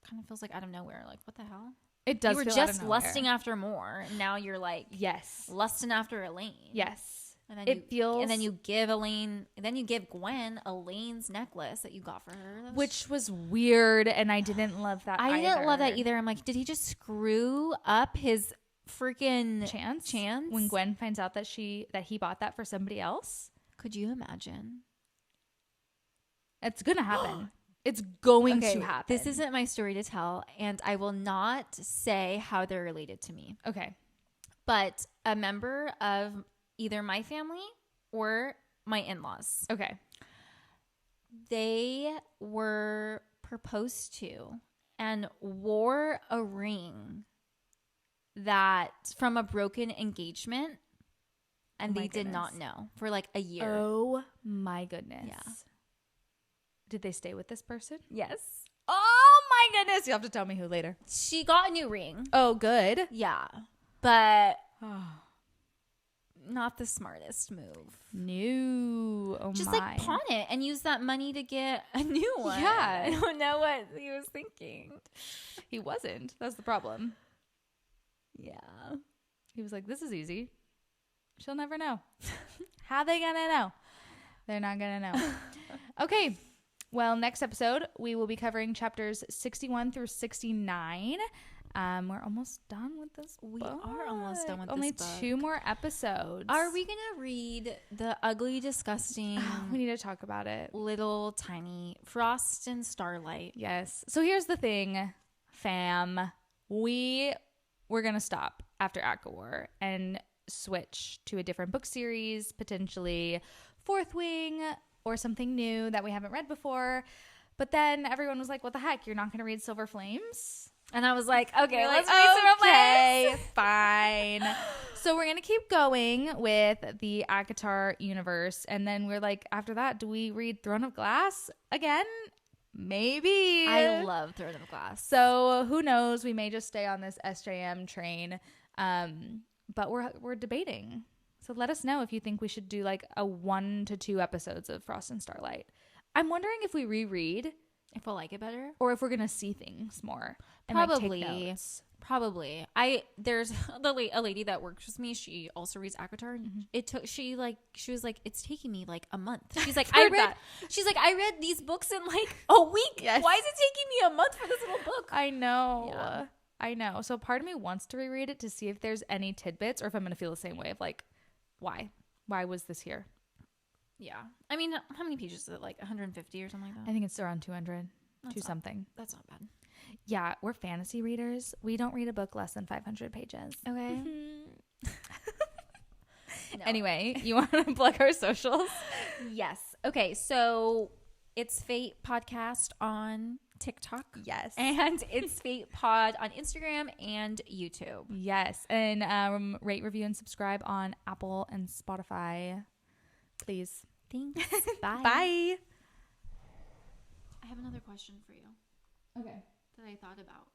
[SPEAKER 1] kind of feels like out of nowhere. Like, what the hell?
[SPEAKER 2] It does.
[SPEAKER 1] You were
[SPEAKER 2] feel
[SPEAKER 1] just lusting after more. And now you're like,
[SPEAKER 2] yes,
[SPEAKER 1] lusting after Elain.
[SPEAKER 2] Yes.
[SPEAKER 1] And then you give Gwen Elaine's necklace that you got for her.
[SPEAKER 2] Which was weird. And I didn't love that
[SPEAKER 1] I didn't love that either. I'm like, did he just screw up his freaking chance
[SPEAKER 2] when Gwen finds out that he bought that for somebody else?
[SPEAKER 1] Could you imagine?
[SPEAKER 2] It's gonna happen. It's going to happen.
[SPEAKER 1] This isn't my story to tell, and I will not say how they're related to me.
[SPEAKER 2] Okay.
[SPEAKER 1] But a member of either my family or my in-laws.
[SPEAKER 2] Okay.
[SPEAKER 1] They were proposed to and wore a ring that from a broken engagement, and they did not know for like a year.
[SPEAKER 2] Oh my goodness.
[SPEAKER 1] Yeah.
[SPEAKER 2] Did they stay with this person?
[SPEAKER 1] Yes.
[SPEAKER 2] Oh my goodness. You'll have to tell me who later.
[SPEAKER 1] She got a new ring.
[SPEAKER 2] Oh, good.
[SPEAKER 1] Yeah. But not the smartest move.
[SPEAKER 2] No. Oh
[SPEAKER 1] just
[SPEAKER 2] my.
[SPEAKER 1] like pawn it and use that money to get a new one.
[SPEAKER 2] Yeah.
[SPEAKER 1] I don't know what he was thinking.
[SPEAKER 2] He wasn't. That's the problem.
[SPEAKER 1] Yeah.
[SPEAKER 2] He was like, this is easy. She'll never know. How they gonna know? They're not gonna know. Okay. Well, next episode, we will be covering chapters 61 through 69. We're almost done with this book.
[SPEAKER 1] We are almost done with
[SPEAKER 2] Only
[SPEAKER 1] this book.
[SPEAKER 2] 2 more episodes.
[SPEAKER 1] Are we going to read the ugly, disgusting...
[SPEAKER 2] We need to talk about it.
[SPEAKER 1] Little, tiny Frost and Starlight.
[SPEAKER 2] Yes. So here's the thing, fam. We're going to stop after ACOWAR and switch to a different book series, potentially Fourth Wing or something new that we haven't read before. But then everyone was like, what the heck? You're not going to read Silver Flames?
[SPEAKER 1] And I was like, okay, let's read Silver Flames.
[SPEAKER 2] Okay, fine. So we're going to keep going with the ACOWAR universe. And then we're like, after that, do we read Throne of Glass again? Maybe.
[SPEAKER 1] I love Throne of Glass.
[SPEAKER 2] So who knows? We may just stay on this SJM train. But we're debating. So let us know if you think we should do like a 1 to 2 episodes of Frost and Starlight. I'm wondering if we reread,
[SPEAKER 1] if we'll like it better,
[SPEAKER 2] or if we're gonna see things more. And
[SPEAKER 1] probably,
[SPEAKER 2] like, take notes.
[SPEAKER 1] Probably. There's a lady that works with me. She also reads ACOWAR. Mm-hmm. She was like, it's taking me like a month. She's like, I read these books in like a week. Yes. Why is it taking me a month for this little book?
[SPEAKER 2] I know. Yeah. I know. So part of me wants to reread it to see if there's any tidbits, or if I'm gonna feel the same way of like, why was this here?
[SPEAKER 1] Yeah. I mean, how many pages is it? Like 150 or something like that?
[SPEAKER 2] I think it's around 200. Something.
[SPEAKER 1] That's not bad.
[SPEAKER 2] Yeah, we're fantasy readers. We don't read a book less than 500 pages.
[SPEAKER 1] Okay.
[SPEAKER 2] No. Anyway, you want to plug our socials?
[SPEAKER 1] Yes. Okay, so it's Fate Podcast on TikTok.
[SPEAKER 2] Yes.
[SPEAKER 1] And it's Fate Pod on Instagram and YouTube.
[SPEAKER 2] Yes. And rate, review, and subscribe on Apple and Spotify. Please.
[SPEAKER 1] Thanks. Bye.
[SPEAKER 2] Bye.
[SPEAKER 1] I have another question for you.
[SPEAKER 2] Okay.
[SPEAKER 1] That I thought about.